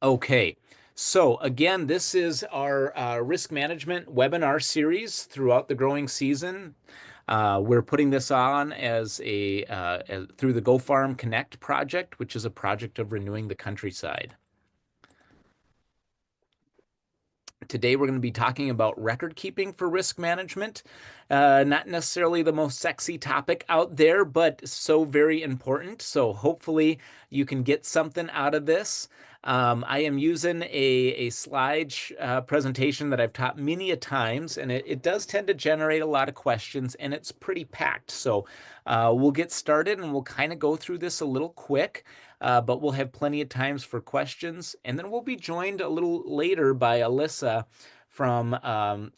Okay. So again, this is our risk management webinar series throughout the growing season. We're putting this on through the Go Farm Connect project, which is a project of renewing the countryside. Today, we're going to be talking about record keeping for risk management. Not necessarily the most sexy topic out there, but so very important. So, hopefully, you can get something out of this. I am using a slide presentation that I've taught many a times, and it does tend to generate a lot of questions, and it's pretty packed. So, we'll get started and we'll kind of go through this a little quick. But we'll have plenty of times for questions. And then we'll be joined a little later by Alyssa from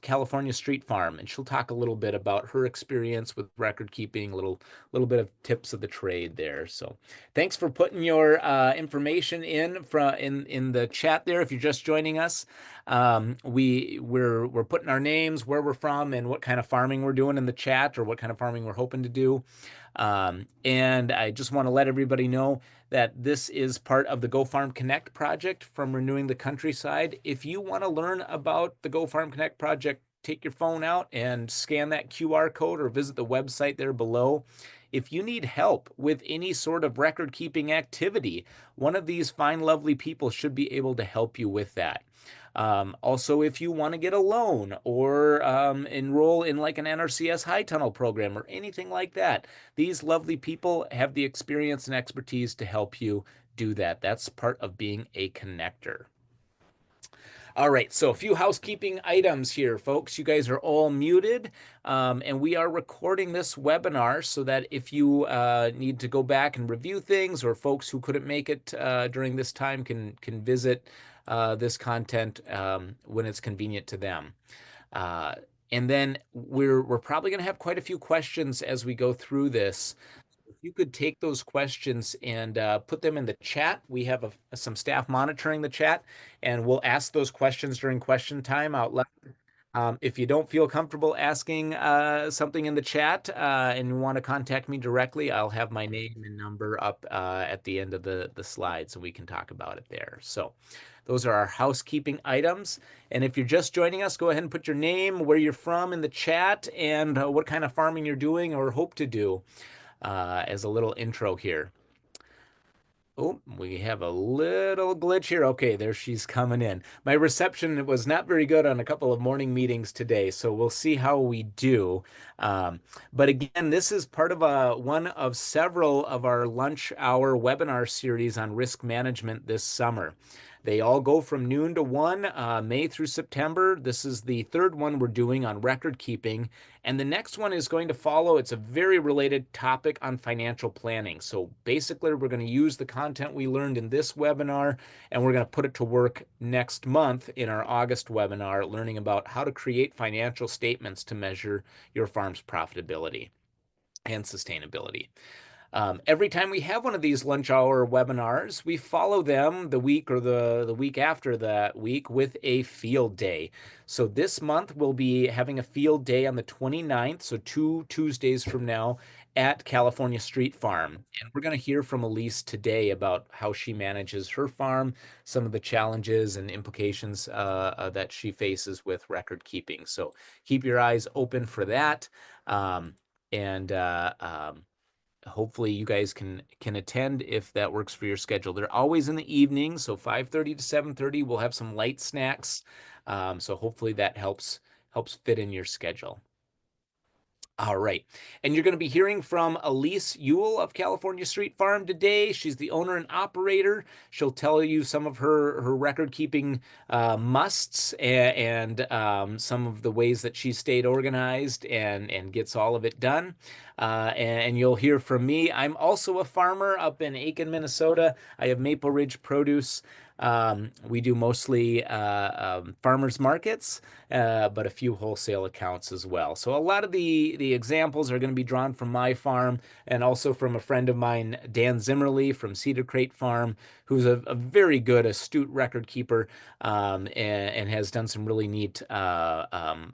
California Street Farm, and she'll talk a little bit about her experience with record keeping, a little bit of tips of the trade there. So, thanks for putting your information in the chat there. If you're just joining us, we're putting our names, where we're from, and what kind of farming we're doing in the chat, or what kind of farming we're hoping to do. And I just want to let everybody know that this is part of the Go Farm Connect project from Renewing the Countryside. If you want to learn about the Go Farm Connect project, take your phone out and scan that QR code or visit the website there below. If you need help with any sort of record keeping activity, one of these fine, lovely people should be able to help you with that. Also, if you want to get a loan or enroll in like an NRCS high tunnel program or anything like that, these lovely people have the experience and expertise to help you do that. That's part of being a connector. All right, so a few housekeeping items here, folks. You guys are all muted, and we are recording this webinar so that if you need to go back and review things, or folks who couldn't make it during this time can visit this content when it's convenient to them. And then we're probably going to have quite a few questions as we go through this. If you could take those questions and put them in the chat, we have some staff monitoring the chat, and we'll ask those questions during question time out loud. If you don't feel comfortable asking something in the chat and you want to contact me directly, I'll have my name and number up at the end of the slide so we can talk about it there. So those are our housekeeping items. And if you're just joining us, go ahead and put your name, where you're from in the chat, and what kind of farming you're doing or hope to do as a little intro here. Oh, we have a little glitch here. Okay, there she's coming in. My reception was not very good on a couple of morning meetings today, so we'll see how we do. But again, this is part of one of several of our lunch hour webinar series on risk management this summer. They all go from noon to 1, May through September. This is the third one we're doing on record keeping. And the next one is going to follow. It's a very related topic on financial planning. So basically, we're going to use the content we learned in this webinar, and we're going to put it to work next month in our August webinar, learning about how to create financial statements to measure your farm's profitability and sustainability. Every time we have one of these lunch hour webinars, we follow them the week or the week after that week with a field day. So this month we'll be having a field day on the 29th, so 2 Tuesdays from now, at California Street Farm. And we're going to hear from Elise today about how she manages her farm, some of the challenges and implications that she faces with record keeping. So keep your eyes open for that. And hopefully you guys can attend if that works for your schedule. They're always in the evening, so 5:30 to 7:30. We'll have some light snacks, so hopefully that helps fit in your schedule. All right. And you're going to be hearing from Elise Ewell of California Street Farm today. She's the owner and operator. She'll tell you some of her record keeping musts and some of the ways that she stayed organized and gets all of it done. And you'll hear from me. I'm also a farmer up in Aiken, Minnesota. I have Maple Ridge Produce. We do mostly farmers markets, but a few wholesale accounts as well. So a lot of the examples are going to be drawn from my farm and also from a friend of mine, Dan Zimmerly from Cedar Crate Farm, who's a very good, astute record keeper, and has done some really neat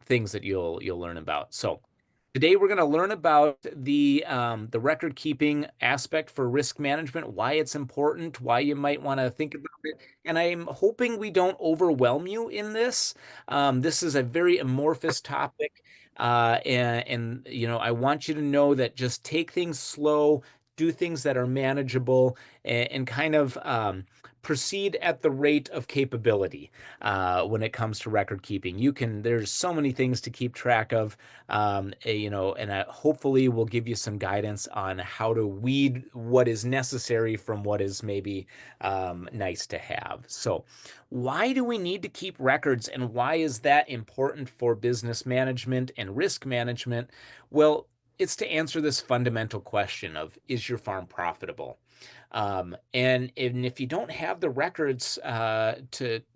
things that you'll learn about. So Today, we're going to learn about the record keeping aspect for risk management, why it's important, why you might want to think about it. And I'm hoping we don't overwhelm you in this. This is a very amorphous topic. I want you to know that just take things slow, do things that are manageable, and kind of proceed at the rate of capability when it comes to record keeping. There's so many things to keep track of, and hopefully we'll give you some guidance on how to weed what is necessary from what is maybe nice to have. So, why do we need to keep records, and why is that important for business management and risk management? Well, it's to answer this fundamental question of, is your farm profitable? And if you don't have the records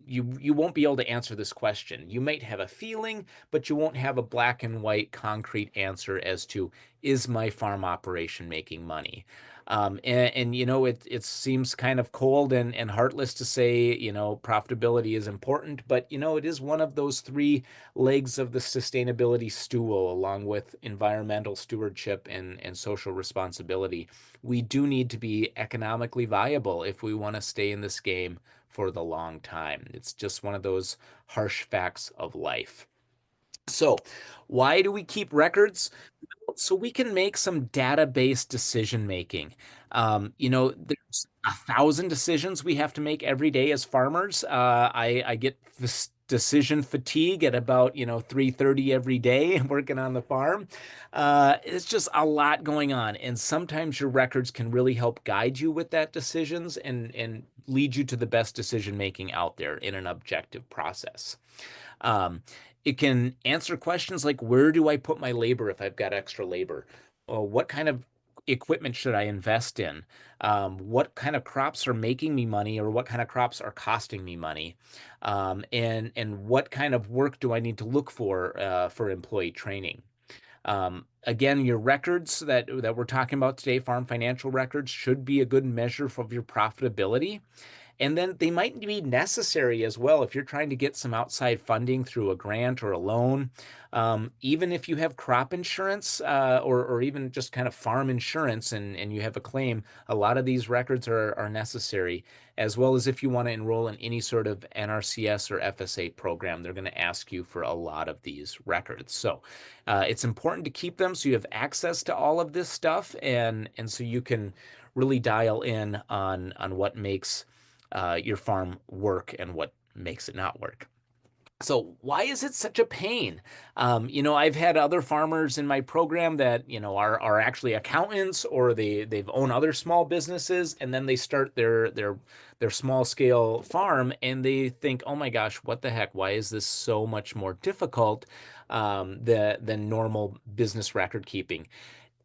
you won't be able to answer this question. You might have a feeling, but you won't have a black and white concrete answer as to, is my farm operation making money? It seems kind of cold and heartless to say, profitability is important, but it is one of those three legs of the sustainability stool, along with environmental stewardship and social responsibility. We do need to be economically viable if we want to stay in this game for the long time. It's just one of those harsh facts of life. So, why do we keep records? So we can make some database decision making. There's 1,000 decisions we have to make every day as farmers. I get this decision fatigue at about 3:30 every day working on the farm. It's just a lot going on, and sometimes your records can really help guide you with that decisions and lead you to the best decision making out there in an objective process. Um, it can answer questions like, where do I put my labor if I've got extra labor? What kind of equipment should I invest in? What kind of crops are making me money, or what kind of crops are costing me money? And what kind of work do I need to look for employee training? Again, your records that we're talking about today, farm financial records, should be a good measure of your profitability. And then they might be necessary as well if you're trying to get some outside funding through a grant or a loan. Even if you have crop insurance, or even just kind of farm insurance, and you have a claim, a lot of these records are necessary, as well as if you want to enroll in any sort of NRCS or FSA program, they're going to ask you for a lot of these records. So it's important to keep them so you have access to all of this stuff, and so you can really dial in on what makes your farm work and what makes it not work. So why is it such a pain? I've had other farmers in my program that, are actually accountants, or they've owned other small businesses, and then they start their small scale farm, and they think, oh my gosh, what the heck? Why is this so much more difficult than normal business record keeping?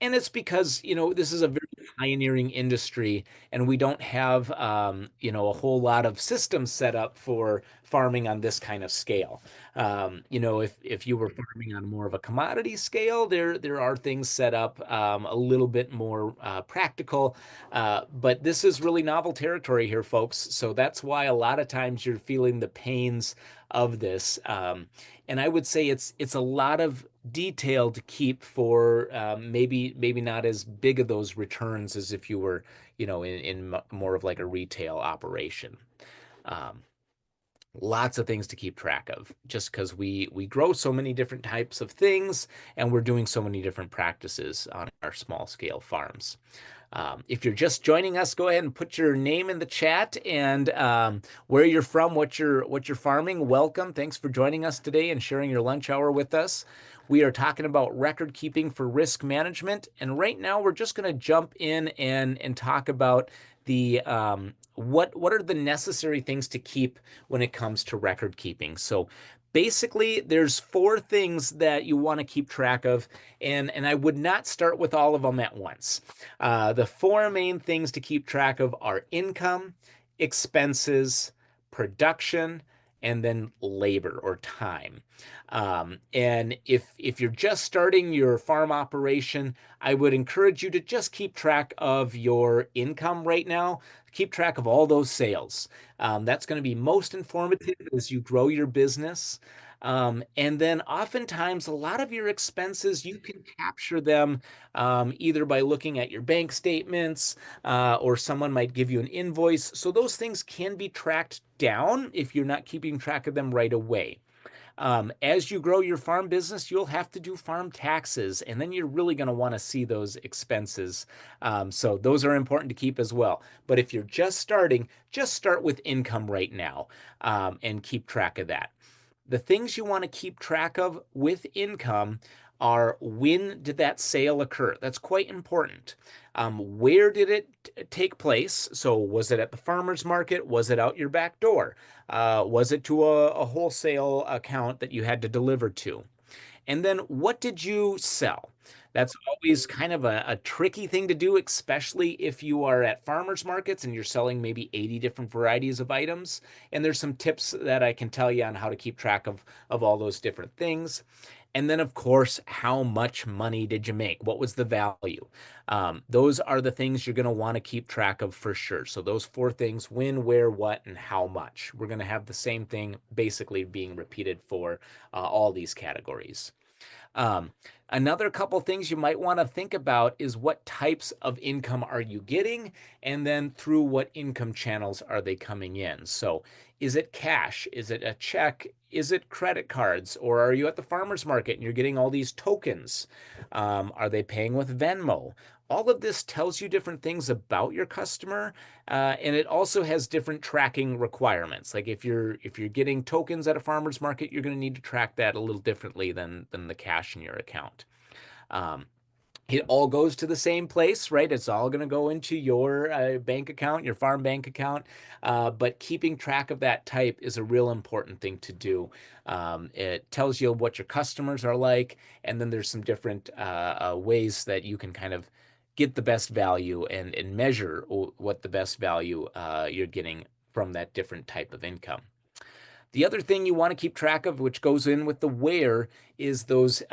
And it's because, this is a very pioneering industry, and we don't have, a whole lot of systems set up for farming on this kind of scale. If you were farming on more of a commodity scale, there are things set up a little bit more practical. But this is really novel territory here, folks. So that's why a lot of times you're feeling the pains of this. And I would say it's a lot of detail to keep for maybe not as big of those returns as if you were, in more of like a retail operation. Um, Lots of things to keep track of, just because we grow so many different types of things, and we're doing so many different practices on our small scale farms. If you're just joining us, go ahead and put your name in the chat, and where you're from, what you're farming. Welcome. Thanks for joining us today and sharing your lunch hour with us. We are talking about record keeping for risk management, and right now we're just going to jump in and talk about the what are the necessary things to keep when it comes to record keeping. So basically, there's four things that you want to keep track of, and I would not start with all of them at once. The four main things to keep track of are income, expenses, production, and then labor or time. And if you're just starting your farm operation, I would encourage you to just keep track of your income right now. Keep track of all those sales. That's going to be most informative as you grow your business. And then oftentimes, a lot of your expenses, you can capture them either by looking at your bank statements or someone might give you an invoice. So those things can be tracked down if you're not keeping track of them right away. As you grow your farm business, you'll have to do farm taxes, and then you're really going to want to see those expenses. So those are important to keep as well. But if you're just starting, just start with income right now and keep track of that. The things you want to keep track of with income are when did that sale occur? That's quite important. Where did it take place? So, was it at the farmer's market? Was it out your back door? Was it to a wholesale account that you had to deliver to? And then what did you sell? That's always kind of a tricky thing to do, especially if you are at farmers markets and you're selling maybe 80 different varieties of items. And there's some tips that I can tell you on how to keep track of all those different things. And then, of course, how much money did you make? What was the value? Those are the things you're going to want to keep track of for sure. So, those four things: when, where, what, and how much. We're going to have the same thing basically being repeated for all these categories. Um, Another couple things you might want to think about is what types of income are you getting, and then through what income channels are they coming in? So, is it cash? Is it a check? Is it credit cards? Or are you at the farmer's market and you're getting all these tokens? Are they paying with Venmo? All of this tells you different things about your customer, and it also has different tracking requirements. Like if you're getting tokens at a farmer's market, you're going to need to track that a little differently than the cash in your account. Um, it all goes to the same place, right? It's all going to go into your bank account, your farm bank account. But keeping track of that type is a real important thing to do. It tells you what your customers are like, and then there's some different ways that you can kind of get the best value and measure what the best value you're getting from that different type of income. The other thing you want to keep track of, which goes in with the where, is those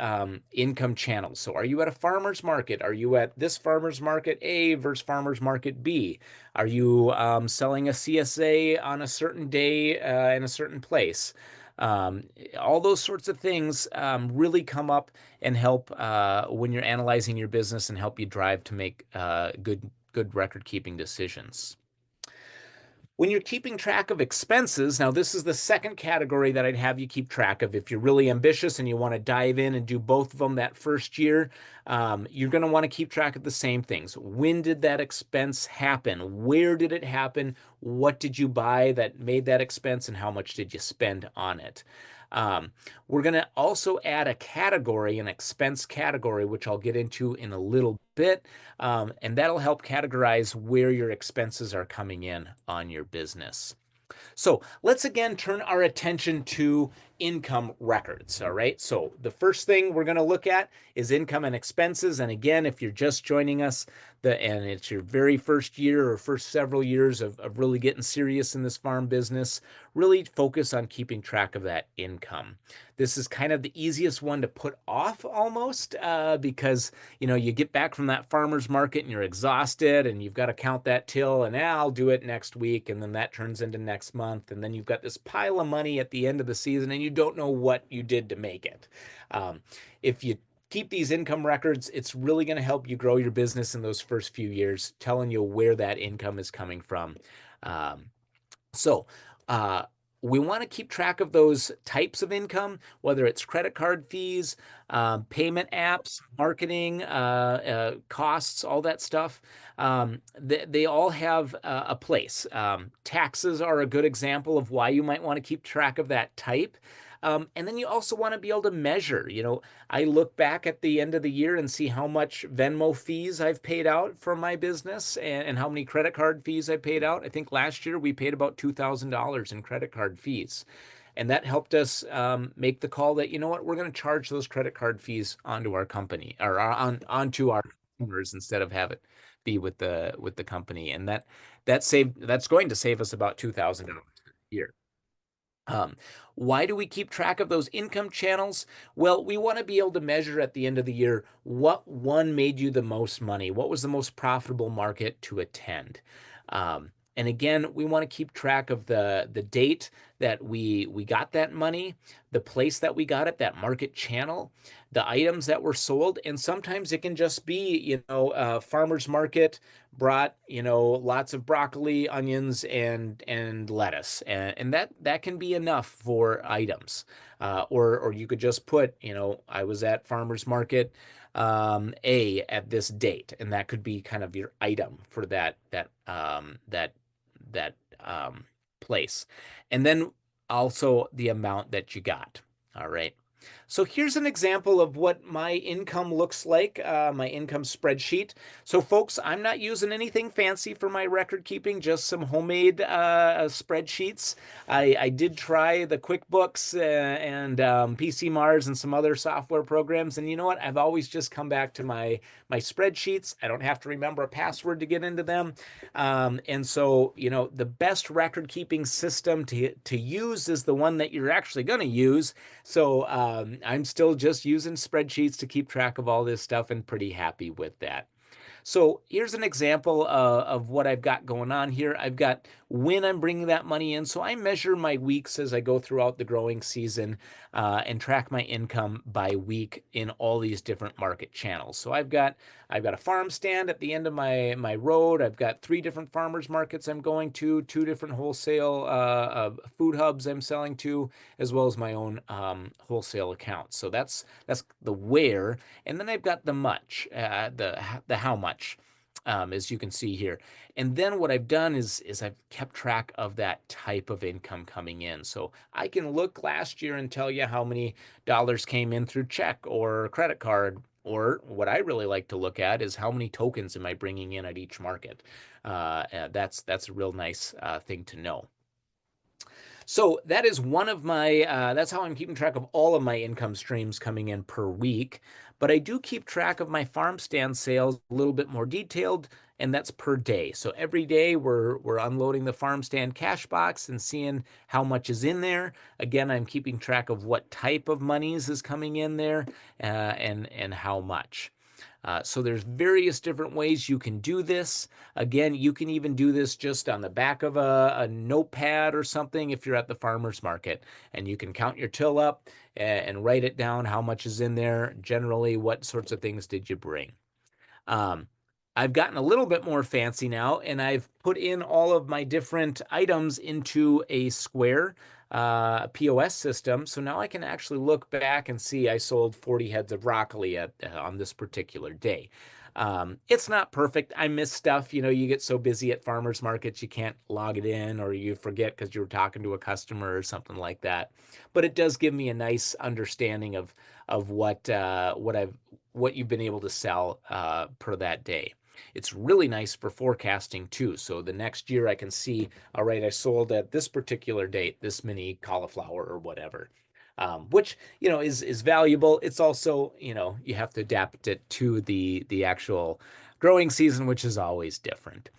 income channels. So, are you at a farmer's market? Are you at this farmer's market A versus farmer's market B? Are you selling a CSA on a certain day in a certain place? Um, all those sorts of things really come up and help when you're analyzing your business and help you drive to make good record keeping decisions. When you're keeping track of expenses, now this is the second category that I'd have you keep track of. If you're really ambitious and you want to dive in and do both of them that first year, you're going to want to keep track of the same things. When did that expense happen? Where did it happen? What did you buy that made that expense, and how much did you spend on it? Um, we're going to also add a category, an expense category, which I'll get into in a little bit. And that'll help categorize where your expenses are coming in on your business. So let's again turn our attention to income records. All right. So the first thing we're going to look at is income and expenses. And again, if you're just joining us, and it's your very first year or first several years of really getting serious in this farm business, really focus on keeping track of that income. This is kind of the easiest one to put off almost because you get back from that farmer's market and you're exhausted and you've got to count that till, and I'll do it next week, and then that turns into next month, and then you've got this pile of money at the end of the season and you don't know what you did to make it. If you keep these income records, it's really going to help you grow your business in those first few years, telling you where that income is coming from. Um, so, uh, we want to keep track of those types of income, whether it's credit card fees, payment apps, marketing costs, all that stuff. They all have a place. Taxes are a good example of why you might want to keep track of that type. And then you also want to be able to measure. I look back at the end of the year and see how much Venmo fees I've paid out for my business and how many credit card fees I paid out. I think last year we paid about $2,000 in credit card fees. And that helped us make the call that, you know what, we're going to charge those credit card fees onto our company or onto our customers instead of have it be with the company. And that's going to save us about $2,000 a year. Um, why do we keep track of those income channels? Well, we want to be able to measure at the end of the year what one made you the most money, what was the most profitable market to attend. And again, we want to keep track of the date that we got that money, the place that we got it, that market channel, the items that were sold, and sometimes it can just be, farmer's market brought, lots of broccoli, onions, and lettuce, and that can be enough for items. Or you could just put, I was at farmer's market A at this date, and that could be kind of your item for that place. And then also the amount that you got. All right. So here's an example of what my income looks like, my income spreadsheet. So folks, I'm not using anything fancy for my record keeping, just some homemade spreadsheets. I did try the QuickBooks and PC Mars and some other software programs. And you know what? I've always just come back to my spreadsheets. I don't have to remember a password to get into them. And so, the best record keeping system to use is the one that you're actually going to use. So I'm still just using spreadsheets to keep track of all this stuff and pretty happy with that. So here's an example of what I've got going on here. I've got when I'm bringing that money in. So I measure my weeks as I go throughout the growing season and track my income by week in all these different market channels. So I've got a farm stand at the end of my road. I've got 3 different farmers markets I'm going to, 2 different wholesale food hubs I'm selling to, as well as my own wholesale accounts. So that's the where, and then I've got the the how much, as you can see here. And then what I've done is I've kept track of that type of income coming in. So I can look last year and tell you how many dollars came in through check or credit card. Or what I really like to look at is how many tokens am I bringing in at each market. That's a real nice thing to know. So that is one of that's how I'm keeping track of all of my income streams coming in per week. But I do keep track of my farm stand sales a little bit more detailed, and that's per day. So every day we're unloading the farm stand cash box and seeing how much is in there. Again, I'm keeping track of what type of monies is coming in there and how much. So there's various different ways you can do this. Again, you can even do this just on the back of a notepad or something if you're at the farmer's market, and you can count your till up and write it down how much is in there. Generally, what sorts of things did you bring? Um, I've gotten a little bit more fancy now, and I've put in all of my different items into a square POS system. So now I can actually look back and see I sold 40 heads of broccoli on this particular day. It's not perfect. I miss stuff. You get so busy at farmers markets, you can't log it in, or you forget because you were talking to a customer or something like that. But it does give me a nice understanding of what you've been able to sell per that day. It's really nice for forecasting too. So the next year I can see, all right, I sold at this particular date this many cauliflower or whatever, which is valuable. It's also you have to adapt it to the actual growing season, which is always different.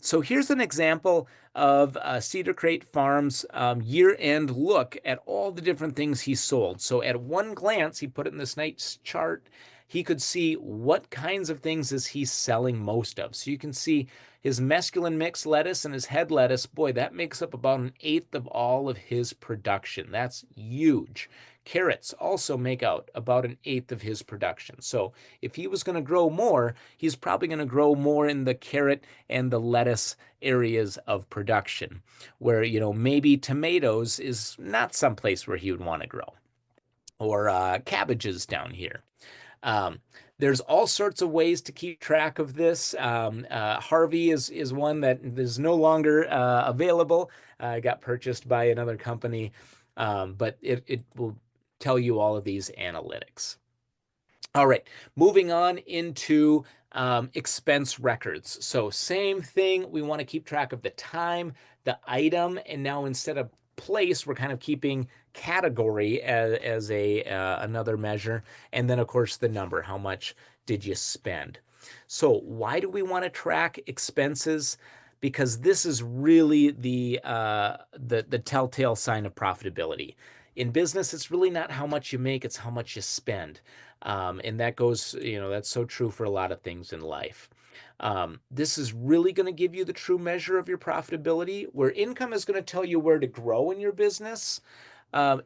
So here's an example of Cedar Crate Farms year-end look at all the different things he sold. So at one glance, he put it in this nice chart. He could see what kinds of things is he selling most of. So you can see his mesclun mixed lettuce and his head lettuce. Boy, that makes up about 1/8 of all of his production. That's huge. Carrots also make out about 1/8 of his production. So if he was going to grow more, he's probably going to grow more in the carrot and the lettuce areas of production, where maybe tomatoes is not someplace where he would want to grow, or cabbages down here. Um, there's all sorts of ways to keep track of this. Harvey is one that is no longer available. Got purchased by another company, but it will tell you all of these analytics. All right, moving on into expense records. So same thing, we want to keep track of the time, the item, and now instead of place, we're kind of keeping category as another measure, and then of course the number, how much did you spend? So why do we want to track expenses? Because this is really the telltale sign of profitability. In business, it's really not how much you make, it's how much you spend. And that goes, that's so true for a lot of things in life. This is really going to give you the true measure of your profitability, where income is going to tell you where to grow in your business.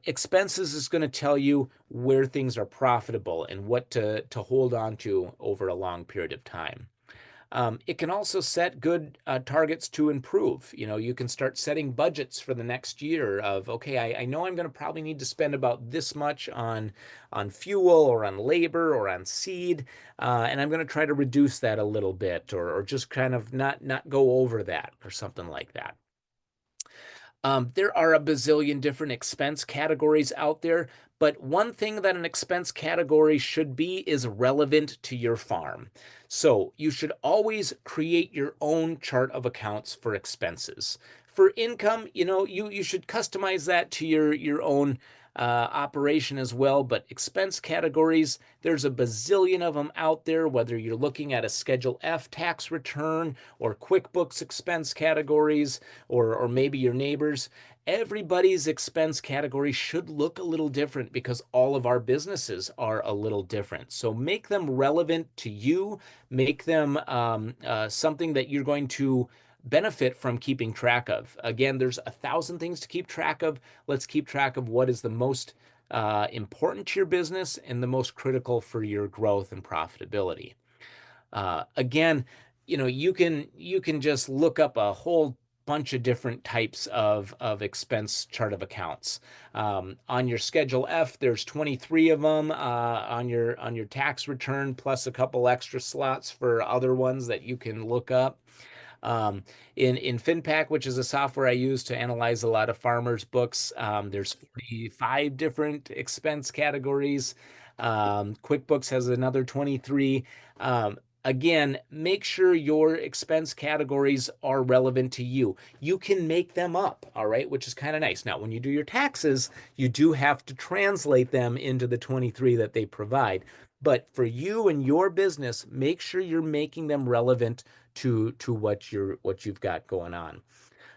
Expenses is going to tell you where things are profitable and what to hold on to over a long period of time. It can also set good targets to improve. You know, you can start setting budgets for the next year of, okay, I know I'm going to probably need to spend about this much on fuel or on labor or on seed, and I'm going to try to reduce that a little bit, or just kind of not go over that or something like that. There are a bazillion different expense categories out there, but one thing that an expense category should be is relevant to your farm. So you should always create your own chart of accounts for expenses. For income, you know, you should customize that to your own operation as well. But expense categories, there's a bazillion of them out there, whether you're looking at a Schedule F tax return or QuickBooks expense categories, or maybe your neighbors. Everybody's expense category should look a little different because all of our businesses are a little different. So make them relevant to you, make them something that you're going to benefit from keeping track of. Again, there's 1,000 things to keep track of. Let's keep track of what is the most important to your business and the most critical for your growth and profitability. Again, you know, you can just look up a whole bunch of different types of expense chart of accounts. On your Schedule F, there's 23 of them on your tax return, plus a couple extra slots for other ones that you can look up. In FinPack, which is a software I use to analyze a lot of farmers' books, there's 45 different expense categories. QuickBooks has another 23. Again, make sure your expense categories are relevant to you. You can make them up, all right, which is kind of nice. Now, when you do your taxes, you do have to translate them into the 23 that they provide. But for you and your business, make sure you're making them relevant to what you've got going on.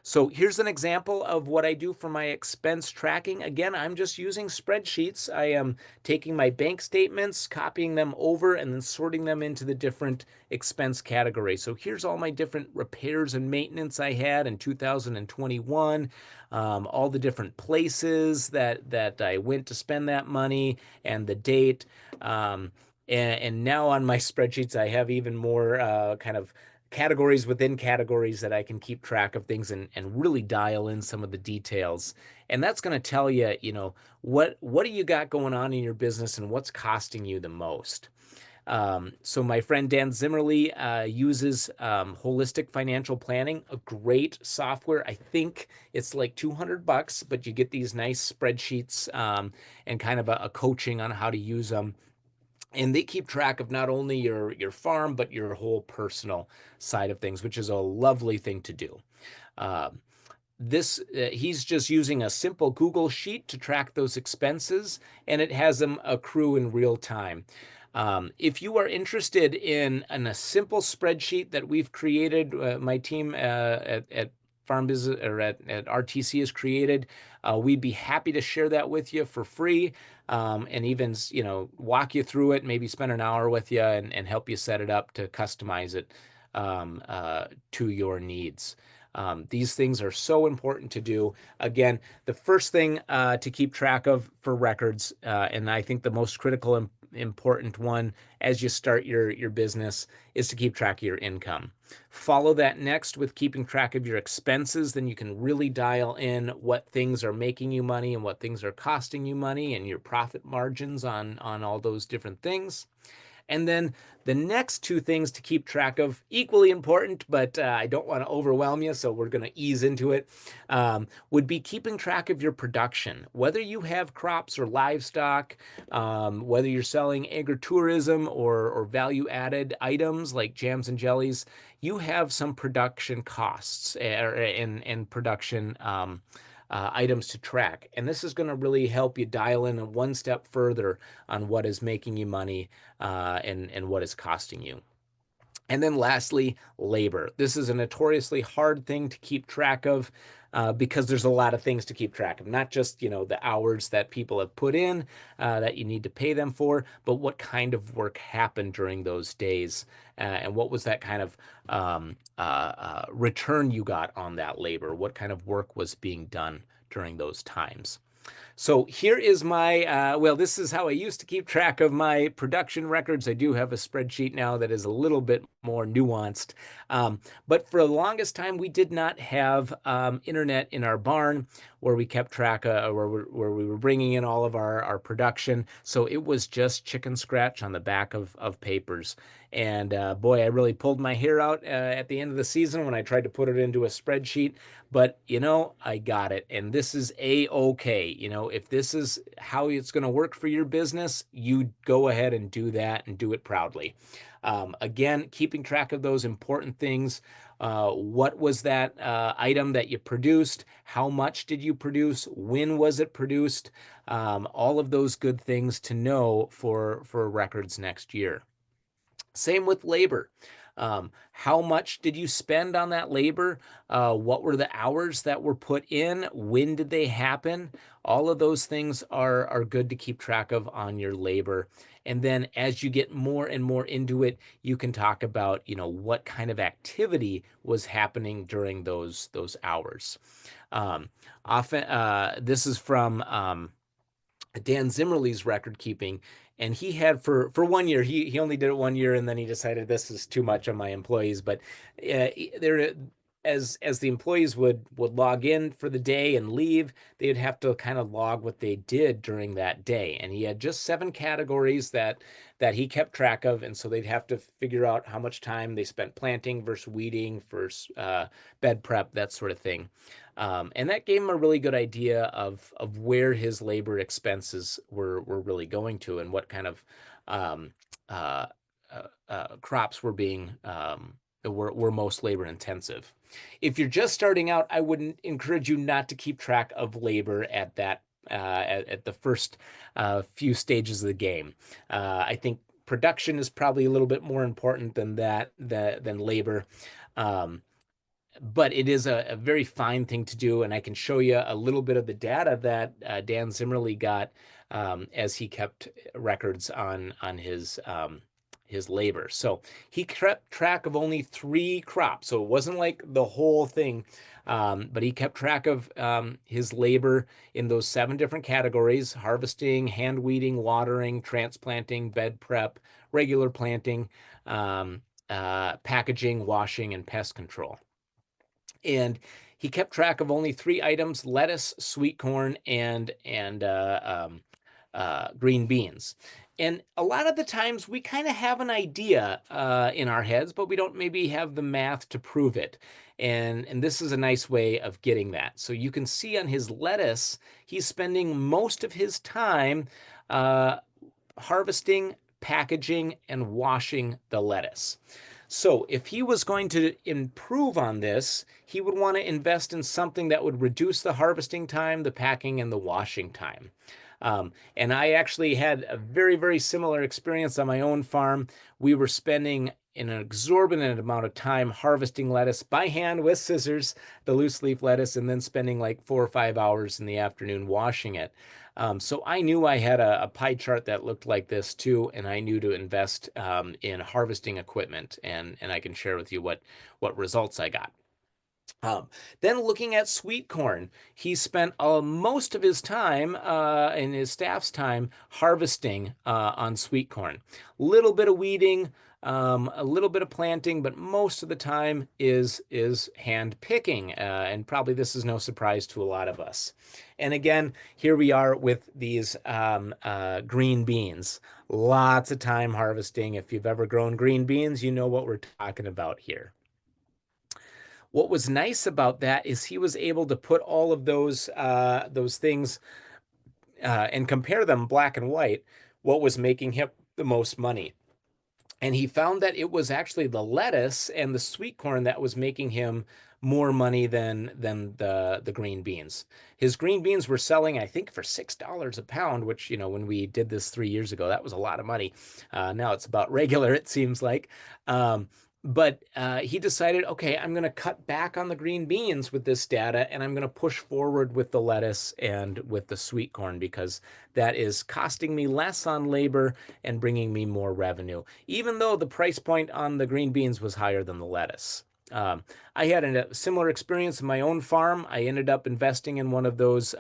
So here's an example of what I do for my expense tracking. Again, I'm just using spreadsheets. I am taking my bank statements, copying them over, and then sorting them into the different expense categories. So here's all my different repairs and maintenance I had in 2021, all the different places that I went to spend that money and the date. And now on my spreadsheets, I have even more kind of categories within categories that I can keep track of things and really dial in some of the details. And that's going to tell you, you know, what do you got going on in your business and what's costing you the most. So my friend Dan Zimmerly uses Holistic Financial Planning, a great software. I think it's like $200, but you get these nice spreadsheets and kind of a coaching on how to use them, and they keep track of not only your farm but your whole personal side of things, which is a lovely thing to do. Um, this He's just using a simple Google sheet to track those expenses, and it has them accrue in real time. If you are interested in a simple spreadsheet that we've created, my team at Farm Business or at RTC has created, we'd be happy to share that with you for free, and even walk you through it, maybe spend an hour with you and help you set it up to customize it to your needs. These things are so important to do. Again, the first thing to keep track of for records, and I think the most critical and important one as you start your business, is to keep track of your income. Follow that next with keeping track of your expenses. Then you can really dial in what things are making you money and what things are costing you money, and your profit margins on all those different things. And then the next two things to keep track of, equally important, but I don't want to overwhelm you, so we're going to ease into it, would be keeping track of your production. Whether you have crops or livestock, whether you're selling agritourism or value-added items like jams and jellies, you have some production costs and production items to track. And this is going to really help you dial in one step further on what is making you money and what is costing you. And then lastly, labor. This is a notoriously hard thing to keep track of because there's a lot of things to keep track of, not just, the hours that people have put in that you need to pay them for, but what kind of work happened during those days and what was that kind of return you got on that labor? What kind of work was being done during those times? So here is my, well, this is how I used to keep track of my production records. I do have a spreadsheet now that is a little bit more nuanced. Um, but for the longest time, we did not have internet in our barn where we kept track of, where we were bringing in all of our production. So it was just chicken scratch on the back of papers. And boy, I really pulled my hair out at the end of the season when I tried to put it into a spreadsheet. But I got it. And this is a-okay. If this is how it's going to work for your business, you go ahead and do that and do it proudly. Again, keeping track of those important things. What was that item that you produced? How much did you produce? When was it produced? All of those good things to know for records next year. Same with labor. How much did you spend on that labor? What were the hours that were put in? When did they happen? All of those things are good to keep track of on your labor. And then as you get more and more into it, you can talk about, what kind of activity was happening during those hours. Um, Often, this is from Dan Zimmerle's record keeping, and he had for 1 year. He only did it 1 year, and then he decided this is too much on my employees. But there, as the employees would log in for the day and leave, they'd have to kind of log what they did during that day. And he had just 7 categories that he kept track of, and so they'd have to figure out how much time they spent planting versus weeding versus bed prep, that sort of thing. And that gave him a really good idea of where his labor expenses were really going to and what kind of um, uh, crops were being were most labor intensive. If you're just starting out, I wouldn't encourage you not to keep track of labor at that at the first few stages of the game. I think production is probably a little bit more important than labor. Um, but it is a very fine thing to do. And I can show you a little bit of the data that Dan Zimmerly got as he kept records on his labor. So he kept track of only 3 crops. So it wasn't like the whole thing, but he kept track of his labor in those 7 different categories: harvesting, hand weeding, watering, transplanting, bed prep, regular planting, packaging, washing, and pest control. And he kept track of only 3 items: lettuce, sweet corn, and green beans. And a lot of the times we kind of have an idea in our heads, but we don't maybe have the math to prove it. And this is a nice way of getting that. So you can see on his lettuce, he's spending most of his time uh, harvesting, packaging, and washing the lettuce. So if he was going to improve on this, he would want to invest in something that would reduce the harvesting time, the packing, and the washing time. And I actually had a very, very similar experience on my own farm. We were spending an exorbitant amount of time harvesting lettuce by hand with scissors, the loose leaf lettuce, and then spending like 4 or 5 hours in the afternoon washing it. So I knew I had a pie chart that looked like this too, and I knew to invest in harvesting equipment, and I can share with you what results I got. Then looking at sweet corn, he spent most of his time and his staff's time harvesting on sweet corn. Little bit of weeding, a little bit of planting, but most of the time is hand picking. And probably this is no surprise to a lot of us. And again, here we are with these green beans. Lots of time harvesting. If you've ever grown green beans, you know what we're talking about here. What was nice about that is he was able to put all of those things and compare them black and white. What was making him the most money? And he found that it was actually the lettuce and the sweet corn that was making him more money than the green beans. His green beans were selling, I think, for $6 a pound, which, when we did this 3 years ago, that was a lot of money. Now it's about regular, it seems like. Um, But he decided, okay, I'm going to cut back on the green beans with this data, and I'm going to push forward with the lettuce and with the sweet corn because that is costing me less on labor and bringing me more revenue, even though the price point on the green beans was higher than the lettuce. Um, I had a similar experience in my own farm. I ended up investing in one of those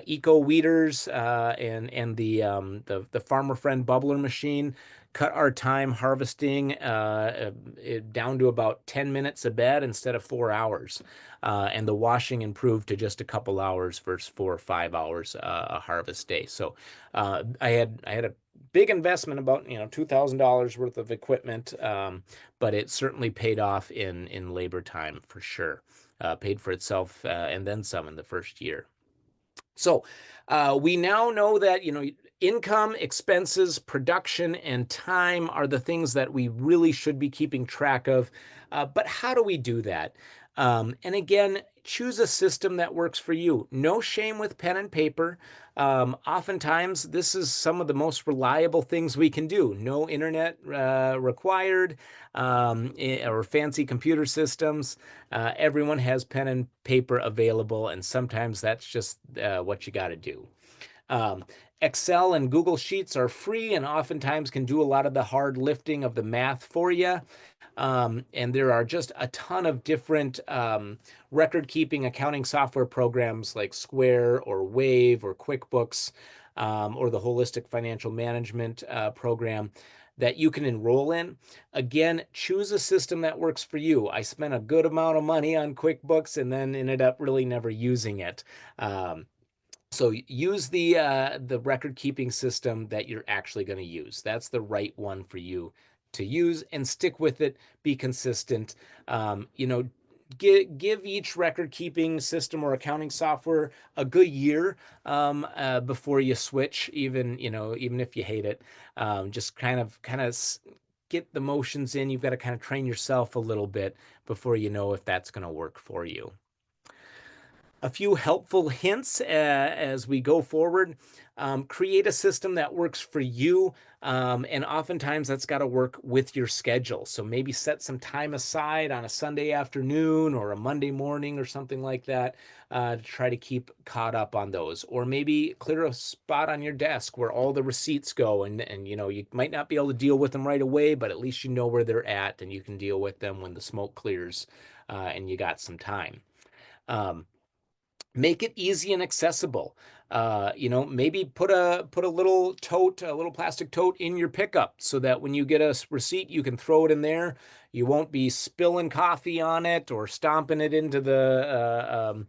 eco weeders and the farmer friend bubbler machine cut our time harvesting down to about 10 minutes a bed instead of 4 hours. And the washing improved to just a couple hours versus 4 or 5 hours a harvest day. So I had a big investment, about $2,000 worth of equipment, but it certainly paid off in labor time for sure. Paid for itself and then some in the first year. So we now know that income, expenses, production, and time are the things that we really should be keeping track of. But how do we do that? And again, choose a system that works for you. No shame with pen and paper. Oftentimes, this is some of the most reliable things we can do. No internet required or fancy computer systems. Everyone has pen and paper available, and sometimes that's just what you got to do. Um, Excel and Google Sheets are free and oftentimes can do a lot of the hard lifting of the math for you. And there are just a ton of different record keeping accounting software programs like Square or Wave or QuickBooks or the Holistic Financial Management program that you can enroll in. Again, choose a system that works for you. I spent a good amount of money on QuickBooks and then ended up really never using it. So use the record keeping system that you're actually going to use. That's the right one for you to use and stick with it. Be consistent. Give each record keeping system or accounting software a good year before you switch. Even if you hate it, just kind of get the motions in. You've got to kind of train yourself a little bit before you know if that's going to work for you. A few helpful hints as we go forward. Create a system that works for you. And oftentimes that's got to work with your schedule. So maybe set some time aside on a Sunday afternoon or a Monday morning or something like that to try to keep caught up on those. Or maybe clear a spot on your desk where all the receipts go. And you might not be able to deal with them right away, but at least you know where they're at and you can deal with them when the smoke clears and you got some time. Um, Make it easy and accessible. Maybe put a little tote, a little plastic tote in your pickup so that when you get a receipt, you can throw it in there. You won't be spilling coffee on it or stomping it into the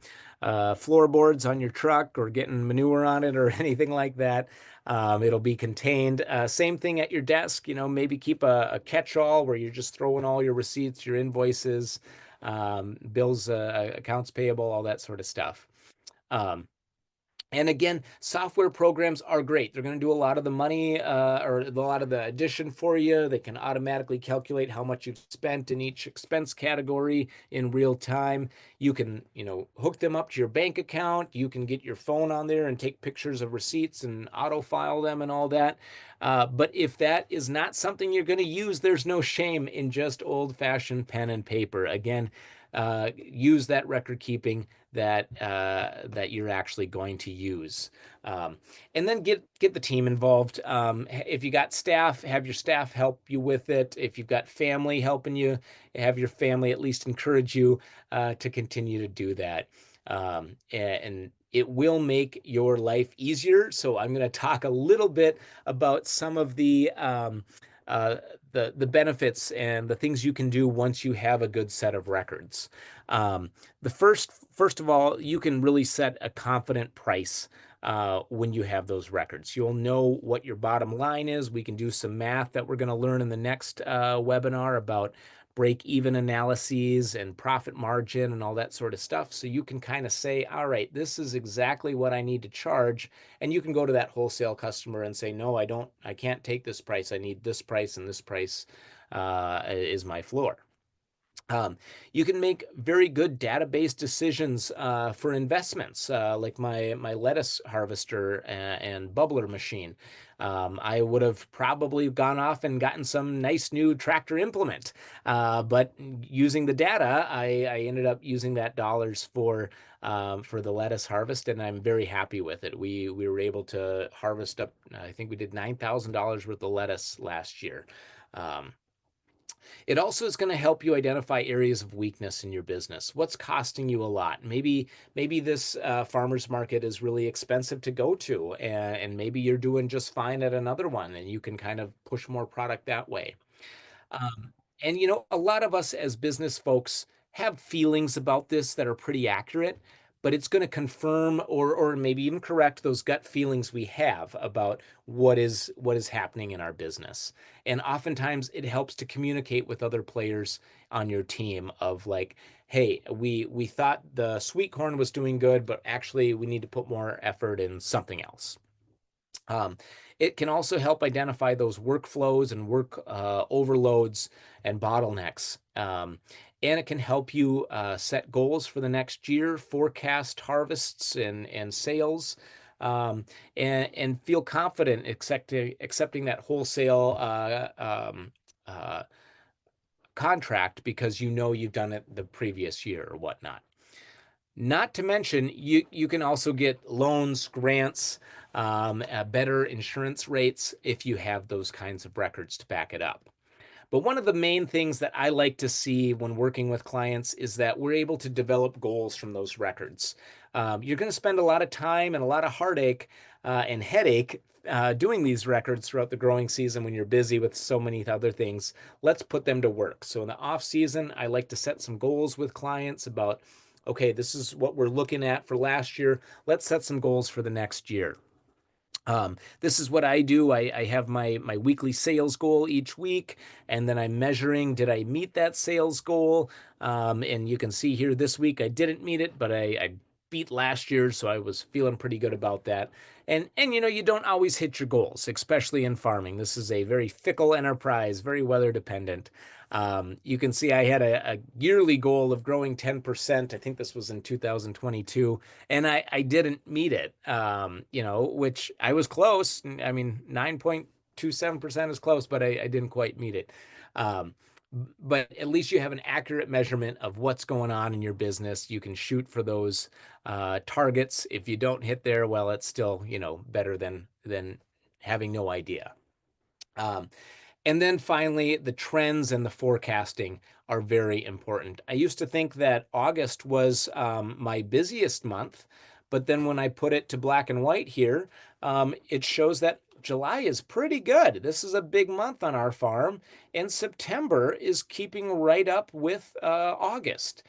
floorboards on your truck or getting manure on it or anything like that. It'll be contained. Same thing at your desk. Maybe keep a catch-all where you're just throwing all your receipts, your invoices, bills, accounts payable, all that sort of stuff. Um, and again, software programs are great. They're going to do a lot of the money or a lot of the addition for you. They can automatically calculate how much you've spent in each expense category in real time. You can, hook them up to your bank account. You can get your phone on there and take pictures of receipts and auto file them and all that. But if that is not something you're going to use, there's no shame in just old-fashioned pen and paper. Again, use that record keeping that you're actually going to use. Um, and then get the team involved. If you got staff, have your staff help you with it. If you've got family helping you, have your family at least encourage you to continue to do that. And it will make your life easier. So I'm going to talk a little bit about some of uh, the benefits and the things you can do once you have a good set of records. Um, the first of all, you can really set a confident price when you have those records. You'll know what your bottom line is. We can do some math that we're going to learn in the next webinar about break-even analyses and profit margin and all that sort of stuff. So you can kind of say, all right, this is exactly what I need to charge. And you can go to that wholesale customer and say, no, I can't take this price. I need this price and this price is my floor. Um, you can make very good database decisions for investments, like my lettuce harvester and bubbler machine. I would have probably gone off and gotten some nice new tractor implement, but using the data, I ended up using that dollars for the lettuce harvest, and I'm very happy with it. We were able to harvest up. I think we did $9,000 worth of lettuce last year. Um, it also is going to help you identify areas of weakness in your business. What's costing you a lot? Maybe this farmers market is really expensive to go to, and maybe you're doing just fine at another one, and you can kind of push more product that way. Um, and a lot of us as business folks have feelings about this that are pretty accurate, but it's going to confirm or maybe even correct those gut feelings we have about what is happening in our business. And oftentimes it helps to communicate with other players on your team of like, hey, we thought the sweet corn was doing good, but actually we need to put more effort in something else. Um, it can also help identify those workflows and work overloads and bottlenecks. And it can help you set goals for the next year, forecast harvests and sales, um, and feel confident accepting that wholesale uh, contract because you know you've done it the previous year or whatnot. Not to mention, you can also get loans, grants, better insurance rates if you have those kinds of records to back it up. But one of the main things that I like to see when working with clients is that we're able to develop goals from those records. You're going to spend a lot of time and a lot of heartache and headache doing these records throughout the growing season when you're busy with so many other things. Let's put them to work. So in the off season, I like to set some goals with clients about, okay, this is what we're looking at for last year. Let's set some goals for the next year. This is what I do. I have my weekly sales goal each week, and then I'm measuring, did I meet that sales goal? And you can see here this week I didn't meet it, but I beat last year, so I was feeling pretty good about that. And you don't always hit your goals, especially in farming. This is a very fickle enterprise, very weather dependent. You can see I had a yearly goal of growing 10%. I think this was in 2022, and I didn't meet it. Which I was close. I mean, 9.27% is close, but I didn't quite meet it. Um, but at least you have an accurate measurement of what's going on in your business. You can shoot for those targets. If you don't hit there, well, it's still better than having no idea. Um, and then finally, the trends and the forecasting are very important. I used to think that August was my busiest month, but then when I put it to black and white here, it shows that July is pretty good. This is a big month on our farm, and September is keeping right up with August.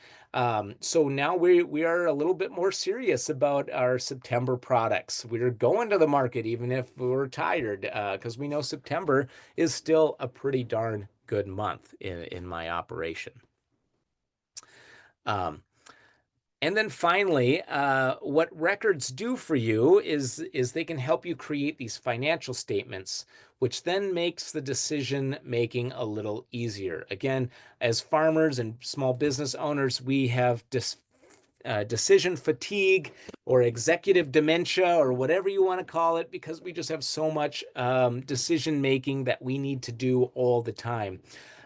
So now we are a little bit more serious about our September products. We're going to the market even if we're tired, because we know September is still a pretty darn good month in my operation. Um, and then finally, what records do for you is they can help you create these financial statements, which then makes the decision making a little easier. Again, as farmers and small business owners, we have decision fatigue or executive dementia or whatever you want to call it, because we just have so much decision making that we need to do all the time.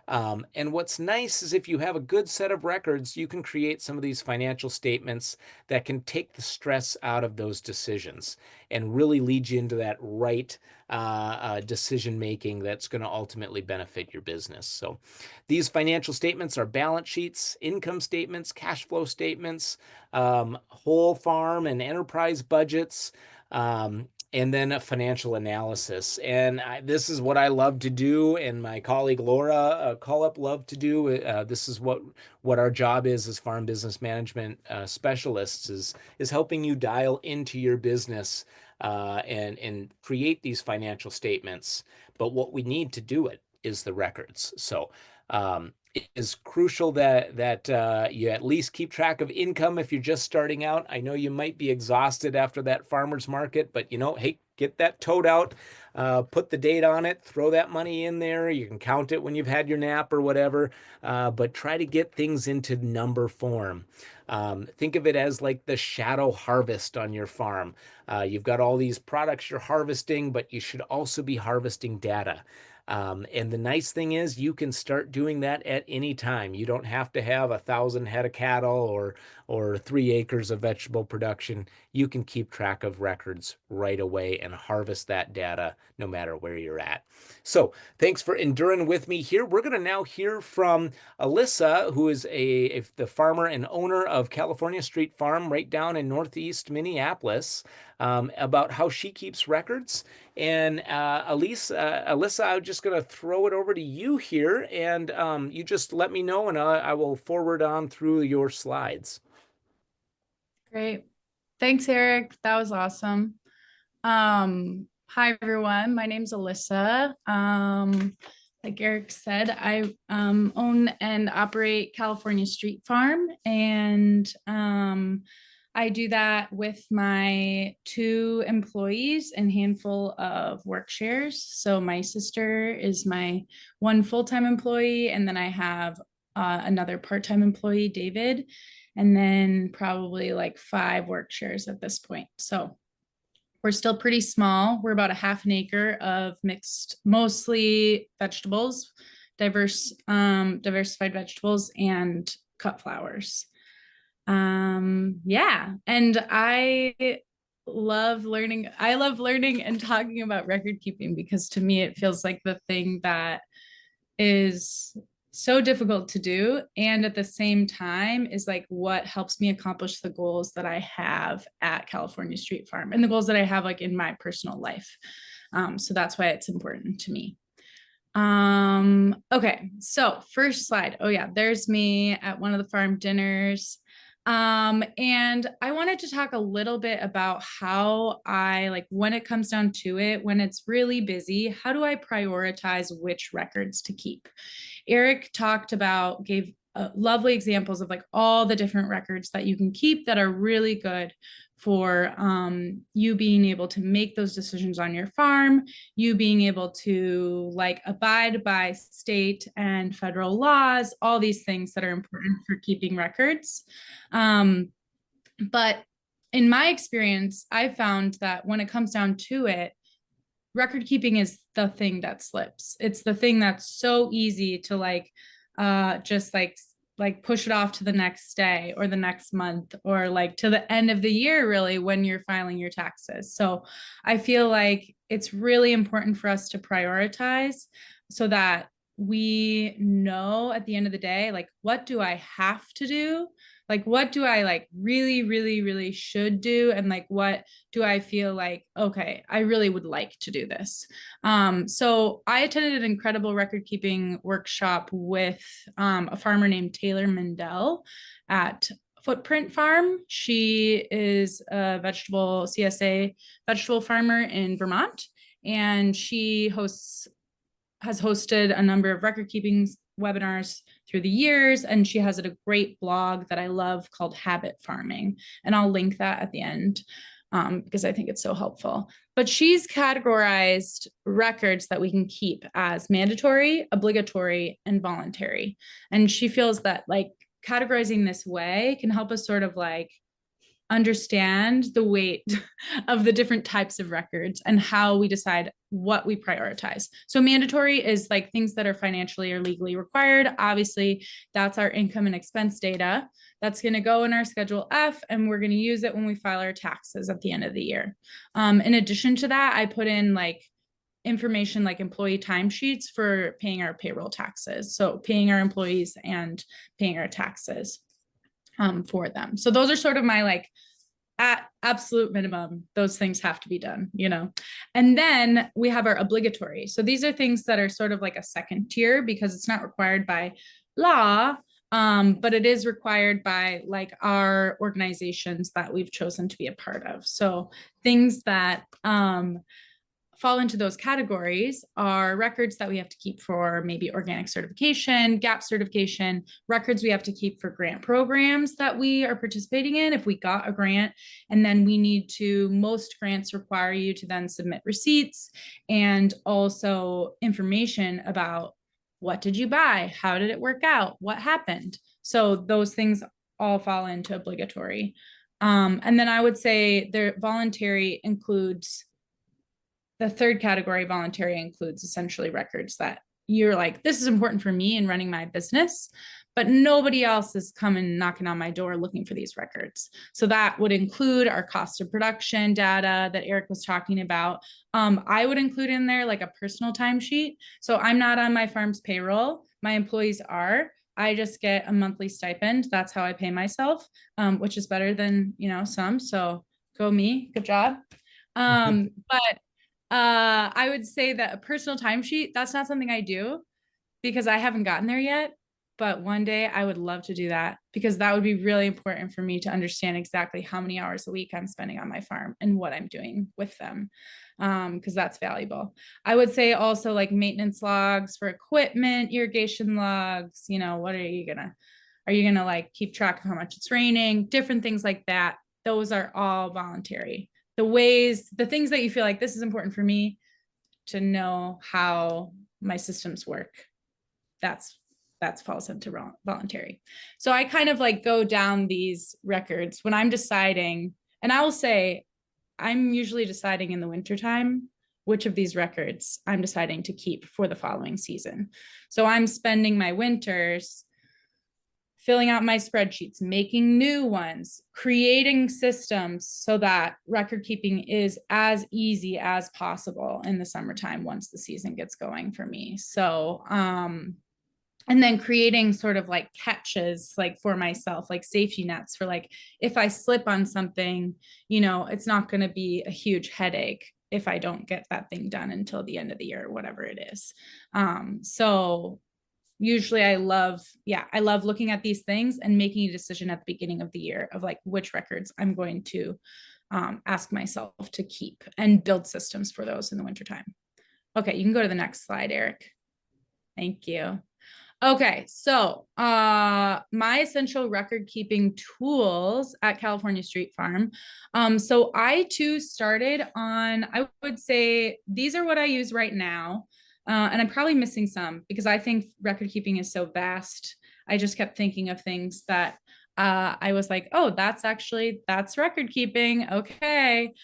And what's nice is if you have a good set of records, you can create some of these financial statements that can take the stress out of those decisions and really lead you into that right decision making that's going to ultimately benefit your business. So these financial statements are balance sheets, income statements, cash flow statements, whole farm and enterprise budgets. And then a financial analysis. And this is what I love to do, and my colleague Laura Call Up love to do. This is what our job is as farm business management specialists is helping you dial into your business and create these financial statements. But what we need to do it is the records. So it is crucial that you at least keep track of income if you're just starting out. I know you might be exhausted after that farmer's market, but hey, get that tote out, put the date on it, throw that money in there. You can count it when you've had your nap or whatever, but try to get things into number form. Think of it as like the shadow harvest on your farm. You've got all these products you're harvesting, but you should also be harvesting data. And the nice thing is you can start doing that at any time. You don't have to have 1,000 head of cattle or 3 acres of vegetable production. You can keep track of records right away and harvest that data no matter where you're at. So thanks for enduring with me here. We're going to now hear from Alyssa, who is the farmer and owner of California Street Farm right down in Northeast Minneapolis, about how she keeps records. And Alyssa, I'm just going to throw it over to you here, and you just let me know, and I will forward on through your slides. Great. Thanks, Eric. That was awesome. Hi, everyone. My name's Alyssa. Like Eric said, I own and operate California Street Farm, and I do that with my 2 employees and handful of work shares. So my sister is my 1 full-time employee, and then I have another part-time employee, David, and then probably like 5 work shares at this point. So we're still pretty small. We're about a half an acre of mixed, mostly vegetables, diversified vegetables and cut flowers. Yeah, and I love learning and talking about record keeping, because to me it feels like the thing that is so difficult to do, and at the same time is like what helps me accomplish the goals that I have at California Street Farm and the goals that I have like in my personal life. So that's why it's important to me. Okay, so first slide. Oh yeah, there's me at one of the farm dinners. And I wanted to talk a little bit about how I, like, when it comes down to it, when it's really busy, how do I prioritize which records to keep? Eric gave lovely examples of like all the different records that you can keep that are really good for you being able to make those decisions on your farm, you being able to like abide by state and federal laws, all these things that are important for keeping records. But in my experience, I found that when it comes down to it, record keeping is the thing that slips. It's the thing that's so easy to like just like push it off to the next day or the next month or like to the end of the year, really, when you're filing your taxes. So I feel like it's really important for us to prioritize so that we know at the end of the day, like, what do I have to do? Like, what do I like really, really, really should do? And like, what do I feel like, okay, I really would like to do this. So I attended an incredible record keeping workshop with a farmer named Taylor Mendel at Footprint Farm. She is a CSA vegetable farmer in Vermont, and she has hosted a number of record keeping webinars through the years, and she has a great blog that I love called Habit Farming, and I'll link that at the end because I think it's so helpful. But she's categorized records that we can keep as mandatory, obligatory, and voluntary, and she feels that like categorizing this way can help us sort of like understand the weight of the different types of records and how we decide what we prioritize. So mandatory is like things that are financially or legally required. Obviously, that's our income and expense data. That's going to go in our Schedule F, and we're going to use it when we file our taxes at the end of the year. In addition to that, I put in like information like employee timesheets for paying our payroll taxes. So paying our employees and paying our taxes for them. So those are sort of my like at absolute minimum, those things have to be done, you know. And then we have our obligatory. So these are things that are sort of like a second tier because it's not required by law, but it is required by like our organizations that we've chosen to be a part of. So things that fall into those categories are records that we have to keep for maybe organic certification, GAP certification, records we have to keep for grant programs that we are participating in if we got a grant. And then we need to, most grants require you to then submit receipts and also information about what did you buy? How did it work out? What happened? So those things all fall into obligatory. And then I would say the voluntary includes the third category. Voluntary includes essentially records that you're like, this is important for me in running my business, but nobody else is coming knocking on my door looking for these records. So that would include our cost of production data that Eric was talking about. I would include in there like a personal timesheet. So I'm not on my farm's payroll. My employees are. I just get a monthly stipend. That's how I pay myself, which is better than, some. So go me, good job. But I would say that a personal timesheet, that's not something I do because I haven't gotten there yet. But one day I would love to do that because that would be really important for me to understand exactly how many hours a week I'm spending on my farm and what I'm doing with them. Because that's valuable. I would say also like maintenance logs for equipment, irrigation logs, what are you gonna like keep track of how much it's raining, different things like that. Those are all voluntary. The things that you feel like this is important for me to know how my systems work. That falls into voluntary. So I kind of like go down these records when I'm deciding, and I will say I'm usually deciding in the wintertime which of these records I'm deciding to keep for the following season. So I'm spending my winters filling out my spreadsheets, making new ones, creating systems so that record keeping is as easy as possible in the summertime once the season gets going for me. So, and then creating sort of like catches like for myself, like safety nets for like, if I slip on something, it's not going to be a huge headache if I don't get that thing done until the end of the year or whatever it is. So usually I love looking at these things and making a decision at the beginning of the year of like which records I'm going to ask myself to keep and build systems for those in the wintertime. Okay, you can go to the next slide, Eric. Thank you. Okay, so my essential record keeping tools at California Street Farm. So I too started on, I would say these are what I use right now. And I'm probably missing some because I think record keeping is so vast. I just kept thinking of things that I was like, oh, that's record keeping. Okay.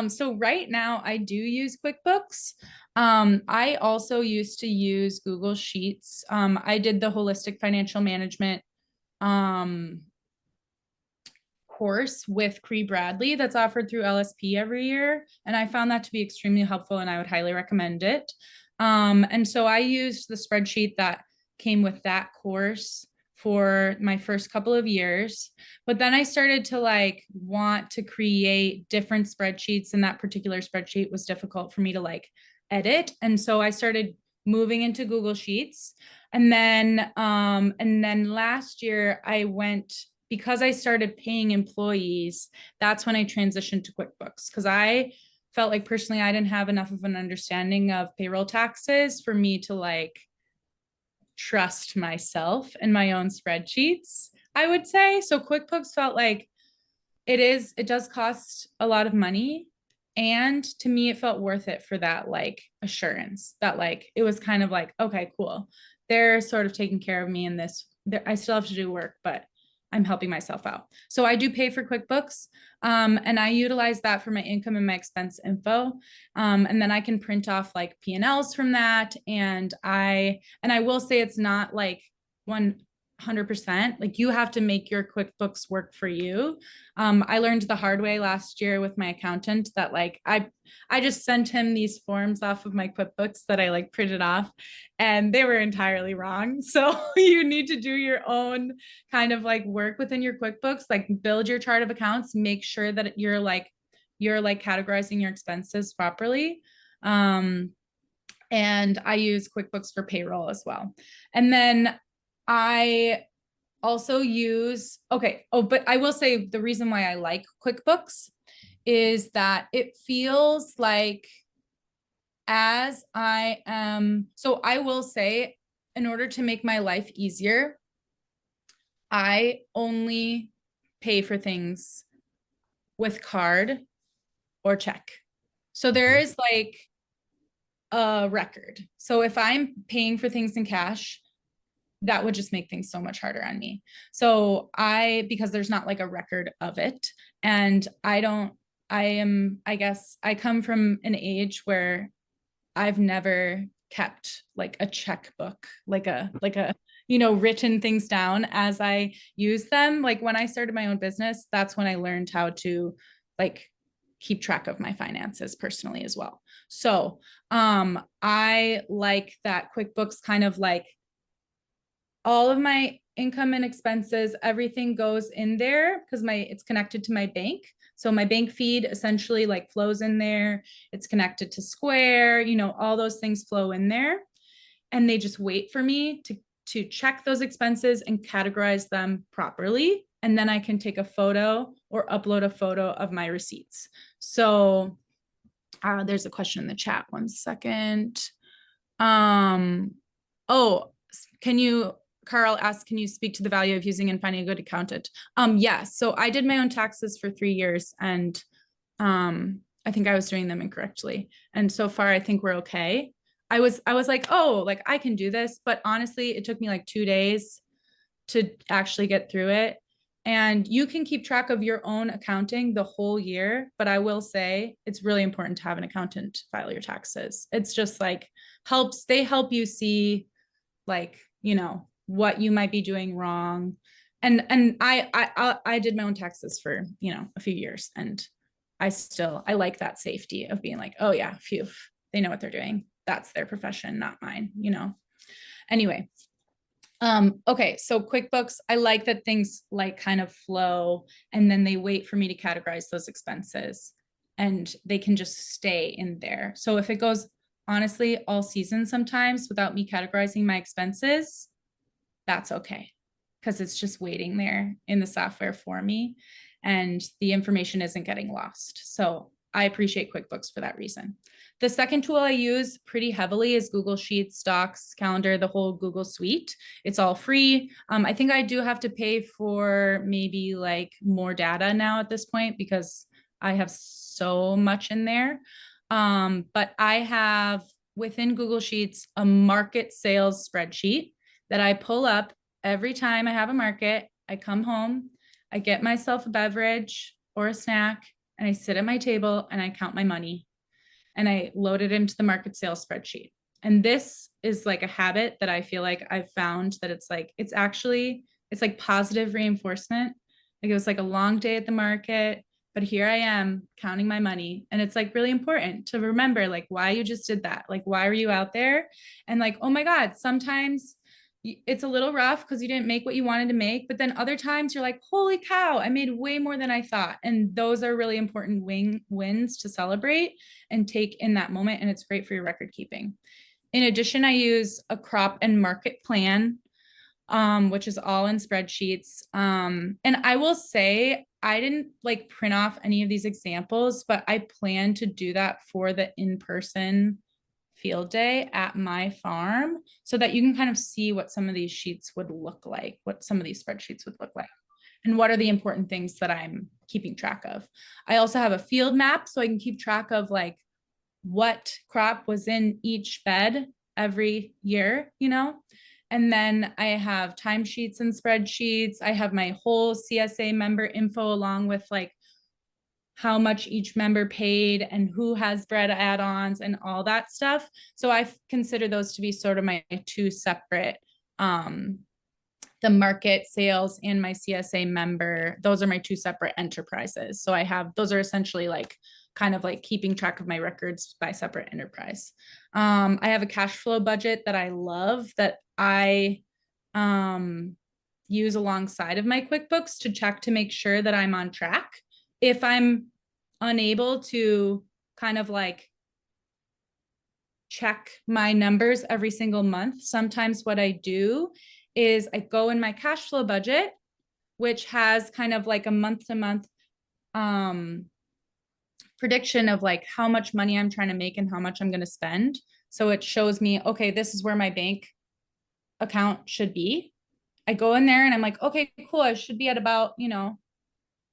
So right now I do use QuickBooks. I also used to use Google Sheets. I did the holistic financial management course with Cree Bradley that's offered through LSP every year. And I found that to be extremely helpful and I would highly recommend it. And so I used the spreadsheet that came with that course for my first couple of years. But then I started to like want to create different spreadsheets, and that particular spreadsheet was difficult for me to like edit. And so I started moving into Google Sheets. And then last year I went, because I started paying employees, that's when I transitioned to QuickBooks because I felt like personally I didn't have enough of an understanding of payroll taxes for me to like trust myself and my own spreadsheets, I would say. So QuickBooks felt like it does cost a lot of money. And to me, it felt worth it for that like assurance that like it was kind of like, okay, cool. They're sort of taking care of me in this. I still have to do work, but I'm helping myself out. So I do pay for QuickBooks, and I utilize that for my income and my expense info. And then I can print off like P&Ls from that. And I will say it's not like 100%. Like you have to make your QuickBooks work for you. I learned the hard way last year with my accountant that like I just sent him these forms off of my QuickBooks that I like printed off, and they were entirely wrong. So you need to do your own kind of like work within your QuickBooks, like build your chart of accounts, make sure that you're like categorizing your expenses properly. And I use QuickBooks for payroll as well. And then I also use, okay. Oh, but I will say the reason why I like QuickBooks is that it feels like as I am, so I will say, in order to make my life easier, I only pay for things with card or check. So there Mhm. is like a record. So if I'm paying for things in cash, that would just make things so much harder on me. So because there's not like a record of it, and I guess I come from an age where I've never kept like a checkbook, written things down as I use them. Like when I started my own business, that's when I learned how to like keep track of my finances personally as well. So, I like that QuickBooks kind of like all of my income and expenses, everything goes in there because it's connected to my bank. So my bank feed essentially like flows in there. It's connected to Square, all those things flow in there. And they just wait for me to check those expenses and categorize them properly. And then I can take a photo or upload a photo of my receipts. So there's a question in the chat. One second. Um, oh, can you, Carl asked, can you speak to the value of using and finding a good accountant? Yes. So I did my own taxes for 3 years, and I think I was doing them incorrectly. And so far, I think we're okay. I was like, oh, like I can do this, but honestly, it took me like 2 days to actually get through it. And you can keep track of your own accounting the whole year, but I will say it's really important to have an accountant file your taxes. It's just like they help you see like, what you might be doing wrong. And I did my own taxes for, a few years, and I like that safety of being like, oh yeah, phew, they know what they're doing. That's their profession, not mine. Anyway, okay, so QuickBooks, I like that things like kind of flow, and then they wait for me to categorize those expenses, and they can just stay in there. So if it goes honestly all season sometimes without me categorizing my expenses, that's okay, because it's just waiting there in the software for me, and the information isn't getting lost. So I appreciate QuickBooks for that reason. The second tool I use pretty heavily is Google Sheets, Docs, Calendar, the whole Google suite. It's all free. I think I do have to pay for maybe like more data now at this point because I have so much in there. But I have within Google Sheets a market sales spreadsheet that I pull up every time I have a market. I come home, I get myself a beverage or a snack, and I sit at my table and I count my money, and I load it into the market sales spreadsheet. And this is like a habit that I feel like I've found that it's like positive reinforcement. Like it was like a long day at the market, but here I am counting my money. And it's like really important to remember like why you just did that. Like, why were you out there? And like, oh my God, sometimes it's a little rough because you didn't make what you wanted to make, but then other times you're like, holy cow, I made way more than I thought. And those are really important wins to celebrate and take in that moment. And it's great for your record keeping. In addition, I use a crop and market plan, which is all in spreadsheets. And I will say, I didn't like print off any of these examples, but I plan to do that for the in-person field day at my farm so that you can kind of see what some of these sheets would look like, what some of these spreadsheets would look like, and what are the important things that I'm keeping track of. I also have a field map so I can keep track of like what crop was in each bed every year. And then I have timesheets and spreadsheets. I have my whole CSA member info along with like how much each member paid and who has bread add-ons and all that stuff. So I consider those to be sort of my two separate, the market sales and my CSA member. Those are my two separate enterprises. So those are essentially like kind of like keeping track of my records by separate enterprise. I have a cash flow budget that I love that I use alongside of my QuickBooks to check to make sure that I'm on track. If I'm unable to kind of like check my numbers every single month, sometimes what I do is I go in my cash flow budget, which has kind of like a month to month prediction of like how much money I'm trying to make and how much I'm going to spend. So it shows me, okay, this is where my bank account should be. I go in there and I'm like, okay, cool. I should be at about,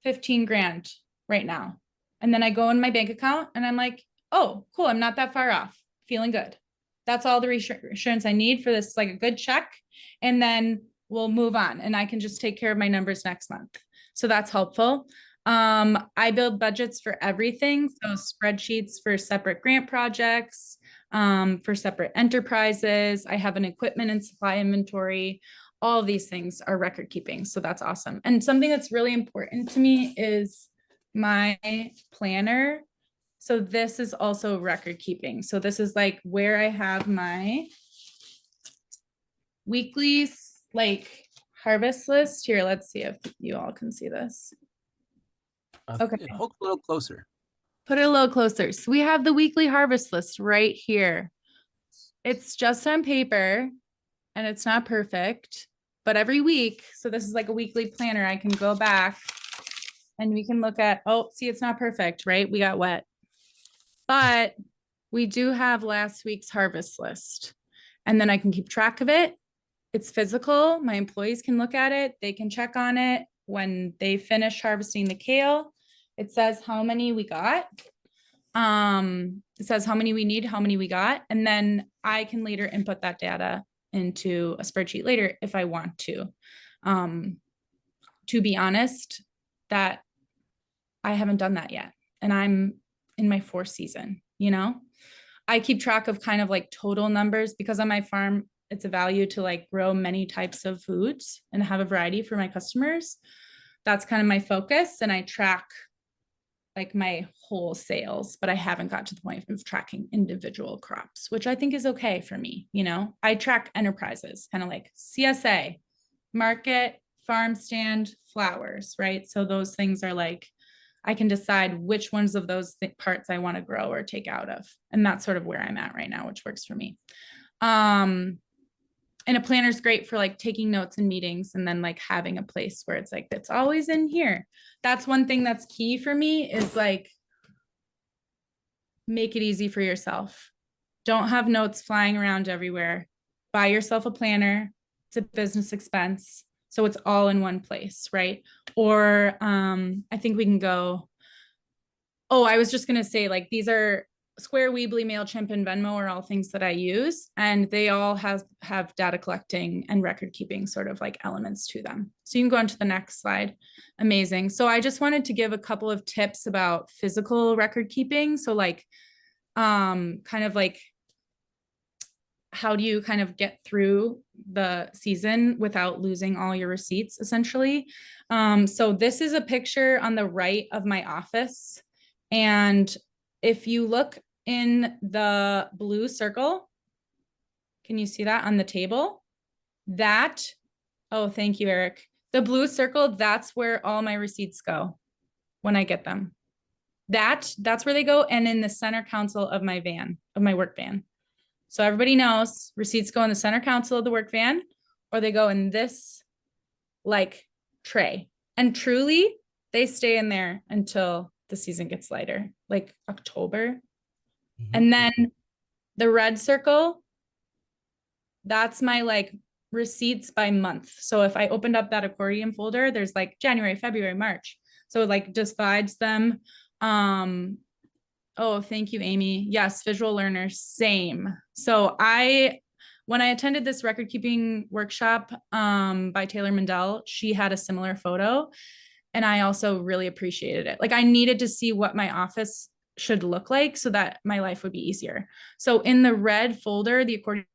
15 grand right now. And then I go in my bank account and I'm like, oh, cool. I'm not that far off. Feeling good. That's all the reassurance I need for this, like a good check. And then we'll move on and I can just take care of my numbers next month. So that's helpful. I build budgets for everything. So spreadsheets for separate grant projects, for separate enterprises. I have an equipment and supply inventory. All of these things are record keeping. So that's awesome. And something that's really important to me is my planner. So this is also record keeping. So this is like where I have my weekly like harvest list here. Let's see if you all can see this. Okay. Hold a little closer. Put it a little closer. So we have the weekly harvest list right here. It's just on paper and it's not perfect, but every week, so this is like a weekly planner, I can go back and we can look at, oh, see, it's not perfect, right? We got wet. But we do have last week's harvest list. And then I can keep track of it. It's physical. My employees can look at it. They can check on it when they finish harvesting the kale. It says how many we got. It says how many we need, how many we got. And then I can later input that data into a spreadsheet later if I want to. To be honest, that I haven't done that yet. And I'm in my fourth season, I keep track of kind of like total numbers because on my farm, it's a value to like grow many types of foods and have a variety for my customers. That's kind of my focus. And I track like my whole sales, but I haven't got to the point of tracking individual crops, which I think is okay for me. I track enterprises, kind of like CSA, market, farm stand, flowers, right? So those things are like, I can decide which ones of those parts I want to grow or take out of. And that's sort of where I'm at right now, which works for me. And a planner is great for like taking notes in meetings and then like having a place where it's like, it's always in here. That's one thing that's key for me is like, make it easy for yourself. Don't have notes flying around everywhere. Buy yourself a planner. It's a business expense. So it's all in one place, right? Or I think we can go, oh, I was just going to say like, these are Square, Weebly, MailChimp, and Venmo are all things that I use, and they all have data collecting and record keeping sort of like elements to them. So you can go on to the next slide. Amazing. So I just wanted to give a couple of tips about physical record keeping. So like, kind of like, how do you kind of get through the season without losing all your receipts, essentially? So this is a picture on the right of my office. And if you look in the blue circle, can you see that on the table? That, oh, thank you, Eric. The blue circle, that's where all my receipts go when I get them. That's where they go. And in the center console of my van, of my work van. So everybody knows receipts go in the center console of the work van, or they go in this like tray. And truly, they stay in there until the season gets lighter, like October. Mm-hmm. And then the red circle, that's my like receipts by month. So if I opened up that accordion folder, there's like January, February, March. So it like divides them. Oh, thank you, Amy. Yes, visual learners, same. So when I attended this record keeping workshop by Taylor Mandel, she had a similar photo. And I also really appreciated it. Like I needed to see what my office should look like so that my life would be easier. So in the red folder, the accordion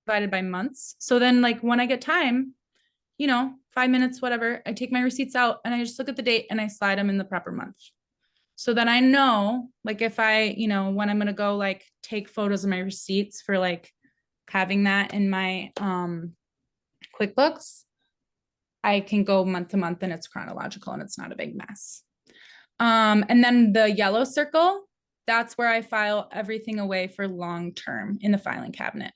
divided by months. So then like when I get time, 5 minutes, whatever, I take my receipts out and I just look at the date and I slide them in the proper month. So then I know, like if I, when I'm going to go like take photos of my receipts for like having that in my QuickBooks, I can go month to month and it's chronological and it's not a big mess. And then the yellow circle, that's where I file everything away for long term in the filing cabinet.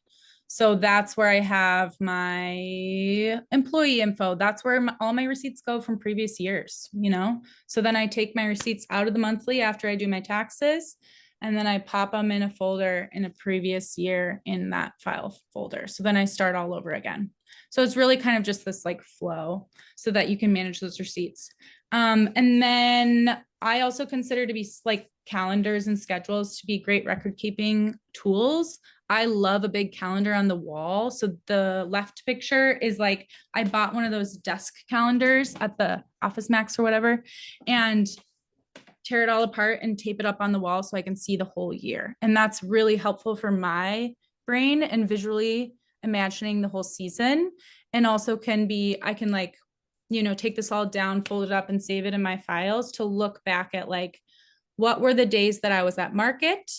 So that's where I have my employee info. That's where all my receipts go from previous years, you know? So then I take my receipts out of the monthly after I do my taxes, and then I pop them in a folder in a previous year in that file folder. So then I start all over again. So it's really kind of just this like flow so that you can manage those receipts. And then I also consider to be like calendars and schedules to be great record keeping tools. I love a big calendar on the wall. So the left picture is like I bought one of those desk calendars at the Office Max or whatever, and tear it all apart and tape it up on the wall so I can see the whole year. And that's really helpful for my brain and visually imagining the whole season. And also can be, I can like, you know, take this all down, fold it up and save it in my files to look back at like, what were the days that I was at market?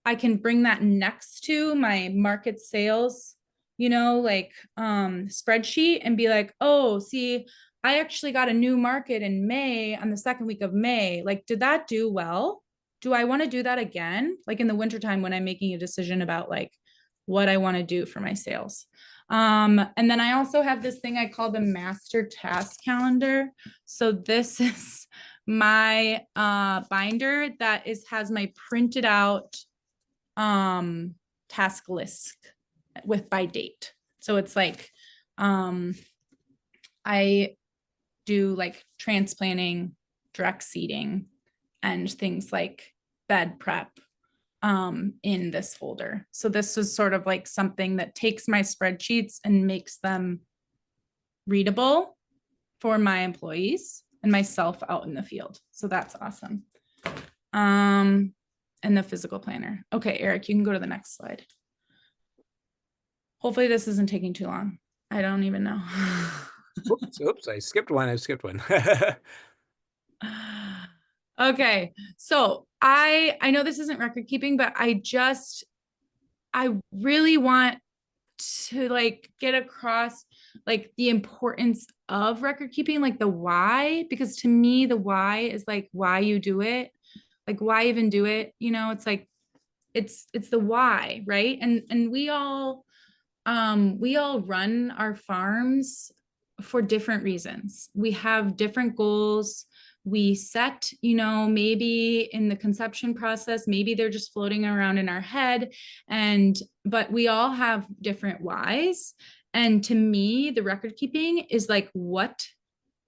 I can bring that next to my market sales, you know, like spreadsheet and be like, oh, see, I actually got a new market in May on the second week of May. Like, did that do well? Do I want to do that again? Like in the wintertime when I'm making a decision about like what I want to do for my sales. And then I also have this thing I call the master task calendar. So this is my binder that is has my printed out task list with by date. So it's like I do like transplanting, direct seeding, and things like bed prep in this folder. So this is sort of like something that takes my spreadsheets and makes them readable for my employees and myself out in the field. So that's awesome. And the physical planner. Okay, Eric, you can go to the next slide. Hopefully this isn't taking too long. I don't even know. Oops, I skipped one. I skipped one. Okay, so I know this isn't record keeping, but I really want to like get across like the importance of record keeping, like the why, because to me the why is like why you do it, like why even do it, you know? It's like it's the why, right? And we all run our farms for different reasons. We have different goals. We set, you know, maybe in the conception process, maybe they're just floating around in our head. But we all have different whys. And to me, the record keeping is like what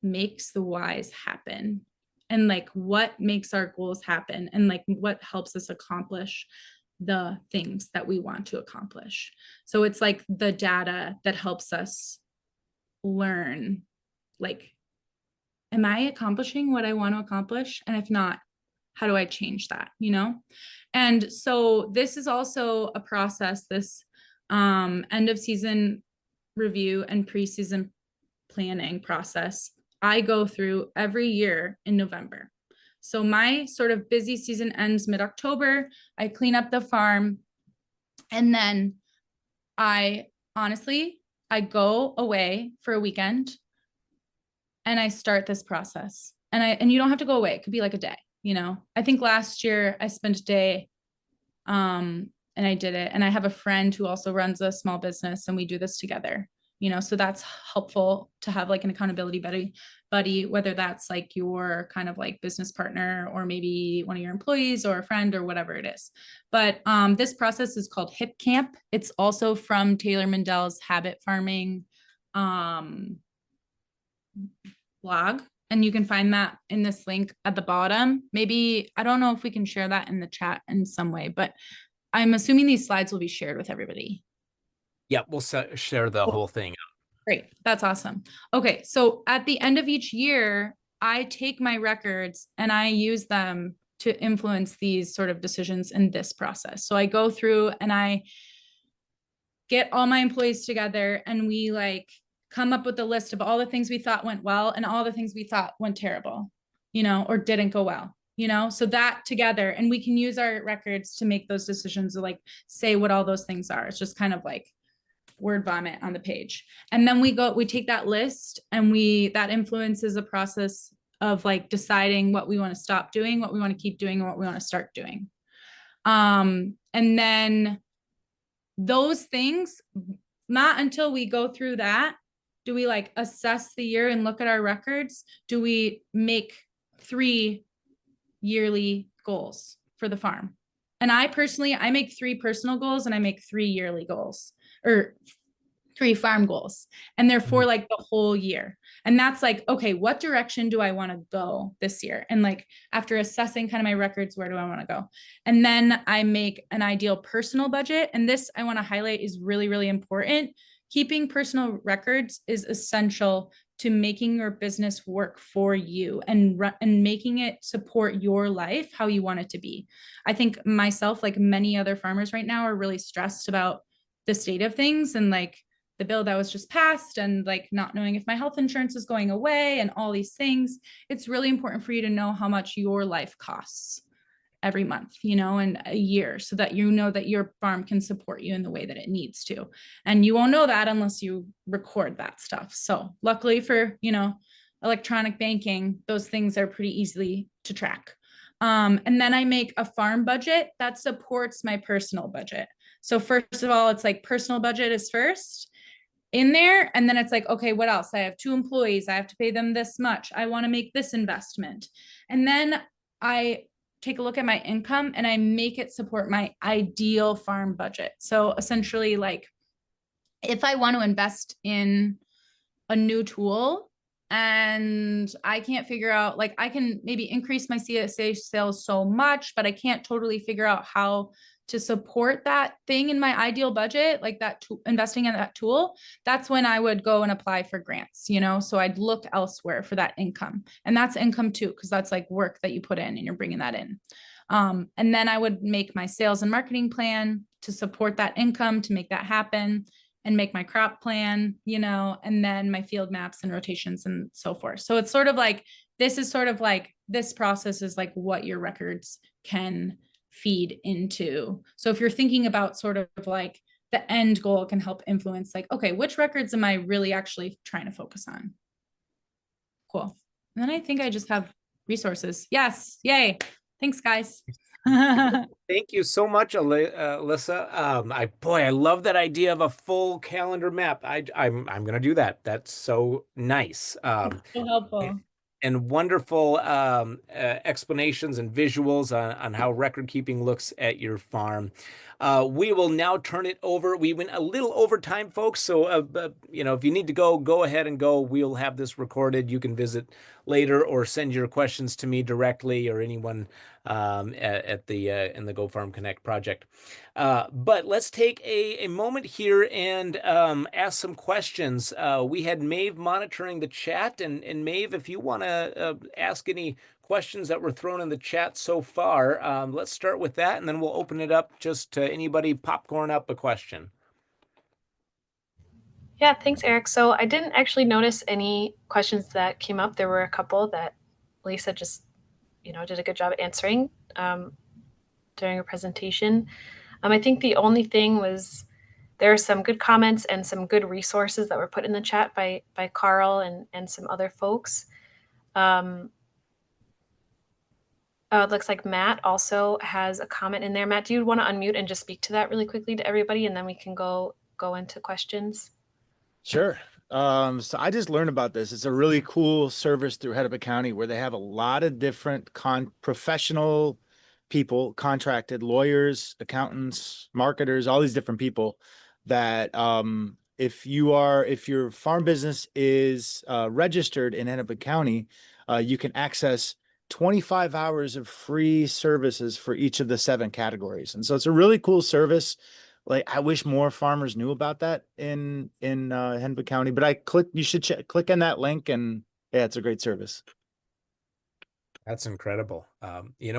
makes the whys happen and like what makes our goals happen and like what helps us accomplish the things that we want to accomplish. So it's like the data that helps us learn, like, am I accomplishing what I want to accomplish? And if not, how do I change that, you know? And so this is also a process, this end of season review and preseason planning process I go through every year in November. So my sort of busy season ends mid-October. I clean up the farm, and then I honestly, I go away for a weekend and I start this process. And you don't have to go away. It could be like a day, you know. I think last year I spent a day and I did it. And I have a friend who also runs a small business and we do this together, you know, so that's helpful to have like an accountability buddy, whether that's like your kind of like business partner or maybe one of your employees or a friend or whatever it is. But this process is called Hip Camp. It's also from Taylor Mandel's Habit Farming blog. And you can find that in this link at the bottom. Maybe, I don't know if we can share that in the chat in some way, but I'm assuming these slides will be shared with everybody. Yeah, we'll share the whole thing. Great. That's awesome. Okay. So at the end of each year, I take my records and I use them to influence these sort of decisions in this process. So I go through and I get all my employees together and we like come up with a list of all the things we thought went well and all the things we thought went terrible, you know, or didn't go well, you know, so that together, and we can use our records to make those decisions to like say what all those things are. It's just kind of like word vomit on the page. And then we take that list and that influences a process of like deciding what we want to stop doing, what we want to keep doing, and what we want to start doing. And then those things, not until we go through that do we like assess the year and look at our records. Do we make 3 yearly goals for the farm? And I personally, I make 3 personal goals and I make 3 yearly goals, or 3 farm goals, and they're for Mhm. like the whole year. And that's like, okay, what direction do I want to go this year? And like after assessing kind of my records, where do I want to go? And then I make an ideal personal budget. And this I want to highlight is really, really important. Keeping personal records is essential to making your business work for you and making it support your life how you want it to be. I think myself, like many other farmers right now, are really stressed about the state of things and like the bill that was just passed and like not knowing if my health insurance is going away and all these things. It's really important for you to know how much your life costs every month, and a year, so that you know that your farm can support you in the way that it needs to. And you won't know that unless you record that stuff. So luckily for, electronic banking, those things are pretty easily to track. And then I make a farm budget that supports my personal budget. So first of all, it's like personal budget is first in there. And then it's like, okay, what else? I have 2 employees. I have to pay them this much. I want to make this investment. And then I take a look at my income and I make it support my ideal farm budget. So essentially, like if I want to invest in a new tool and I can't figure out, like I can maybe increase my CSA sales so much, but I can't totally figure out how to support that thing in my ideal budget, like that investing in that tool. That's when I would go and apply for grants, so I'd look elsewhere for that income. And that's income too, because that's like work that you put in and you're bringing that in. And then I would make my sales and marketing plan to support that income, to make that happen, and make my crop plan, and then my field maps and rotations and so forth. So it's sort of like, this process is like what your records can feed into. So if you're thinking about sort of like the end goal, can help influence like, okay, which records am I really actually trying to focus on? Cool. And then I think I just have resources. Yes. Yay. Thanks, guys. Thank you so much, Alyssa. I love that idea of a full calendar map. I'm gonna do that. That's so nice. So helpful. And wonderful explanations and visuals on how record keeping looks at your farm. We will now turn it over. We went a little over time, folks. So, if you need to go, go ahead and go. We'll have this recorded. You can visit later or send your questions to me directly or anyone at the in the Go Farm Connect project. But let's take a moment here and ask some questions. We had Maeve monitoring the chat, and Maeve, if you want to ask any questions that were thrown in the chat so far, let's start with that, and then we'll open it up just to anybody popcorn up a question. Yeah, thanks, Eric. So I didn't actually notice any questions that came up. There were a couple that Lisa just, did a good job answering during her presentation. I think the only thing was there are some good comments and some good resources that were put in the chat by Carl and some other folks. It looks like Matt also has a comment in there. Matt, do you want to unmute and just speak to that really quickly to everybody, and then we can go into questions? Sure. So I just learned about this. It's a really cool service through Hennepin County where they have a lot of different professional people, contracted lawyers, accountants, marketers, all these different people that if your farm business is registered in Hennepin County, you can access 25 hours of free services for each of the 7 categories. And so it's a really cool service. Like I wish more farmers knew about that in Hennepin County, but you should click on that link, and yeah, it's a great service. That's incredible.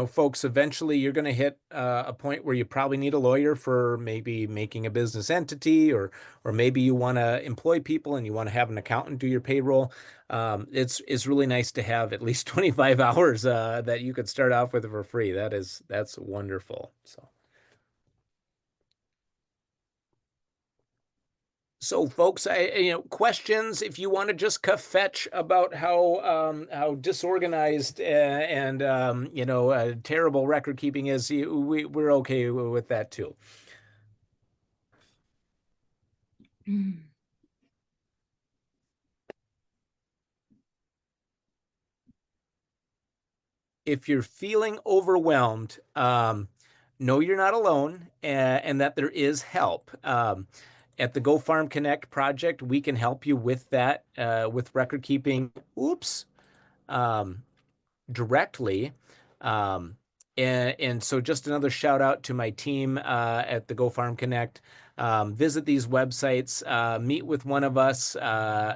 Folks, eventually you're going to hit a point where you probably need a lawyer for maybe making a business entity, or maybe you want to employ people and you want to have an accountant do your payroll. It's really nice to have at least 25 hours that you could start off with for free. That's wonderful. So, folks, questions. If you want to just fetch about how disorganized and terrible record keeping is, we're okay with that too. If you're feeling overwhelmed, know you're not alone, and that there is help. At the Go Farm Connect project, we can help you with that, with record keeping. Oops. Um, Directly. Um, and so just another shout out to my team at the Go Farm Connect. Visit these websites, meet with one of us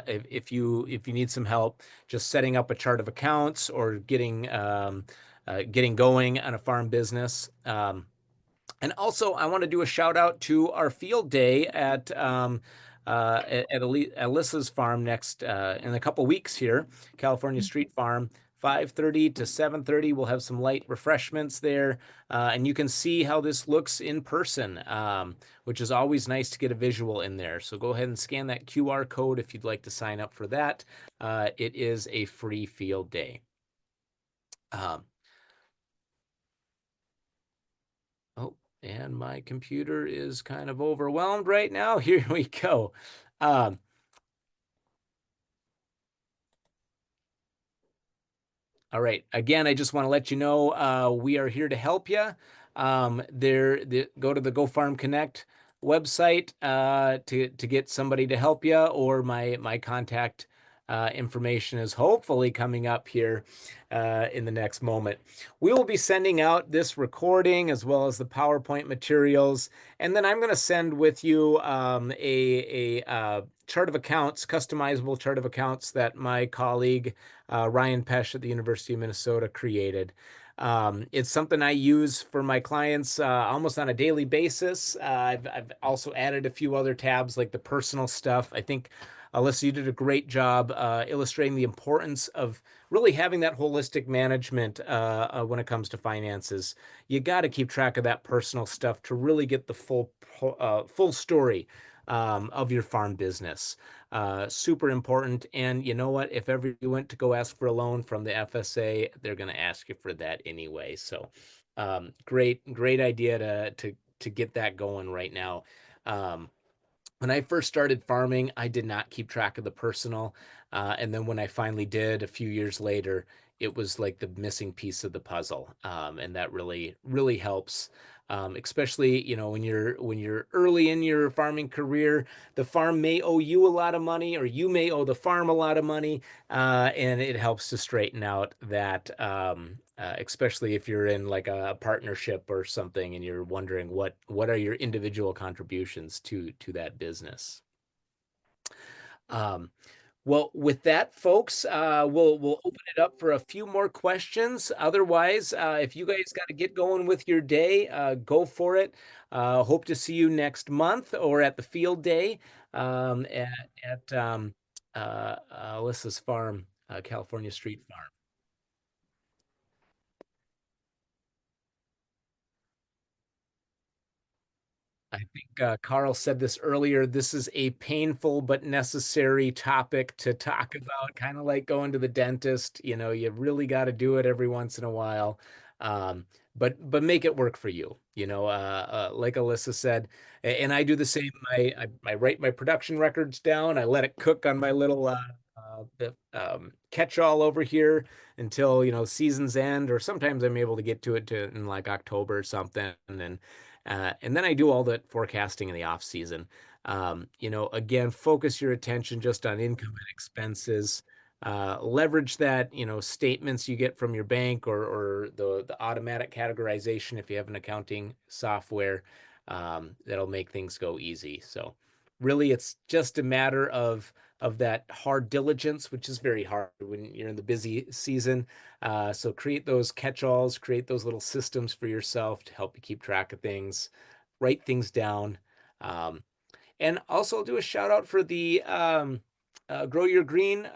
if you need some help, just setting up a chart of accounts or getting going on a farm business. And also, I want to do a shout out to our field day at Alyssa's farm next in a couple weeks here, California Street Farm. 5:30 to 7:30, we'll have some light refreshments there, and you can see how this looks in person, which is always nice to get a visual in there. So go ahead and scan that QR code if you'd like to sign up for that. It is a free field day. Um, Oh, and my computer is kind of overwhelmed right now. Here we go. Um, all right. Again, I just want to let you know we are here to help you. Go to the Go Farm Connect website to get somebody to help you, or my contact information is hopefully coming up here in the next moment. We will be sending out this recording as well as the PowerPoint materials, and then I'm going to send with you a chart of accounts, customizable chart of accounts that my colleague Ryan Pesh at the University of Minnesota created. It's something I use for my clients almost on a daily basis. I've also added a few other tabs like the personal stuff. I think, Alyssa, you did a great job illustrating the importance of really having that holistic management when it comes to finances. You got to keep track of that personal stuff to really get the full story of your farm business. Super important. And you know what? If ever you went to go ask for a loan from the FSA, they're going to ask you for that anyway. So great idea to get that going right now. When I first started farming, I did not keep track of the personal. And then when I finally did a few years later, it was like the missing piece of the puzzle. And that really helps. Especially, when you're early in your farming career, the farm may owe you a lot of money, or you may owe the farm a lot of money, and it helps to straighten out that, especially if you're in like a partnership or something, and you're wondering what are your individual contributions to that business. Um, well, with that, folks, we'll open it up for a few more questions. Otherwise, if you guys got to get going with your day, go for it. Hope to see you next month or at the field day at Alyssa's farm, California Street Farm. I think Carl said this earlier. This is a painful but necessary topic to talk about, kind of like going to the dentist. You really got to do it every once in a while, but make it work for you. Like Alyssa said, and I do the same. I write my production records down. I let it cook on my little catch-all over here until seasons end, or sometimes I'm able to get to it in like October or something, and then I do all the forecasting in the off season. Again, focus your attention just on income and expenses. Leverage that, statements you get from your bank, or the automatic categorization if you have an accounting software. That'll make things go easy. So really, it's just a matter of that hard diligence, which is very hard when you're in the busy season. So create those catch-alls, create those little systems for yourself to help you keep track of things, write things down. Um, and also do a shout out for the Grow Your Green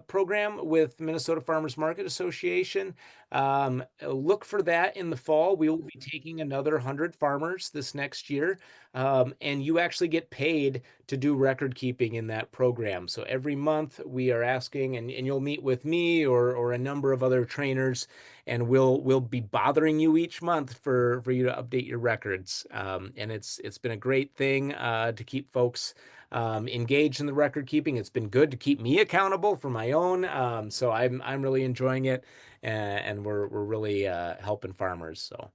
program with Minnesota Farmers Market Association. Look for that in the fall. We will be taking another 100 farmers this next year, and you actually get paid to do record keeping in that program. So every month we are asking, and you'll meet with me or a number of other trainers, and we'll be bothering you each month for you to update your records. And it's been a great thing to keep folks engaged in the record keeping. It's been good to keep me accountable for my own. So I'm really enjoying it, and we're really helping farmers. So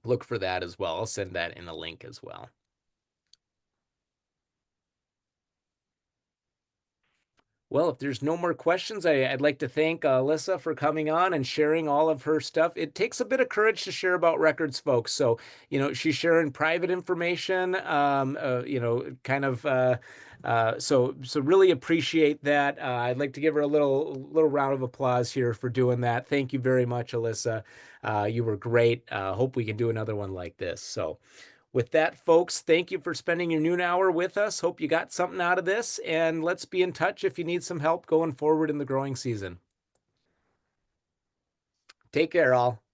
look for that as well. I'll send that in a link as well. Well, if there's no more questions, I'd like to thank Alyssa for coming on and sharing all of her stuff. It takes a bit of courage to share about records, folks. So, she's sharing private information, so really appreciate that. I'd like to give her a little round of applause here for doing that. Thank you very much, Alyssa. You were great. Hope we can do another one like this. So, with that, folks, thank you for spending your noon hour with us. Hope you got something out of this, and let's be in touch if you need some help going forward in the growing season. Take care, all.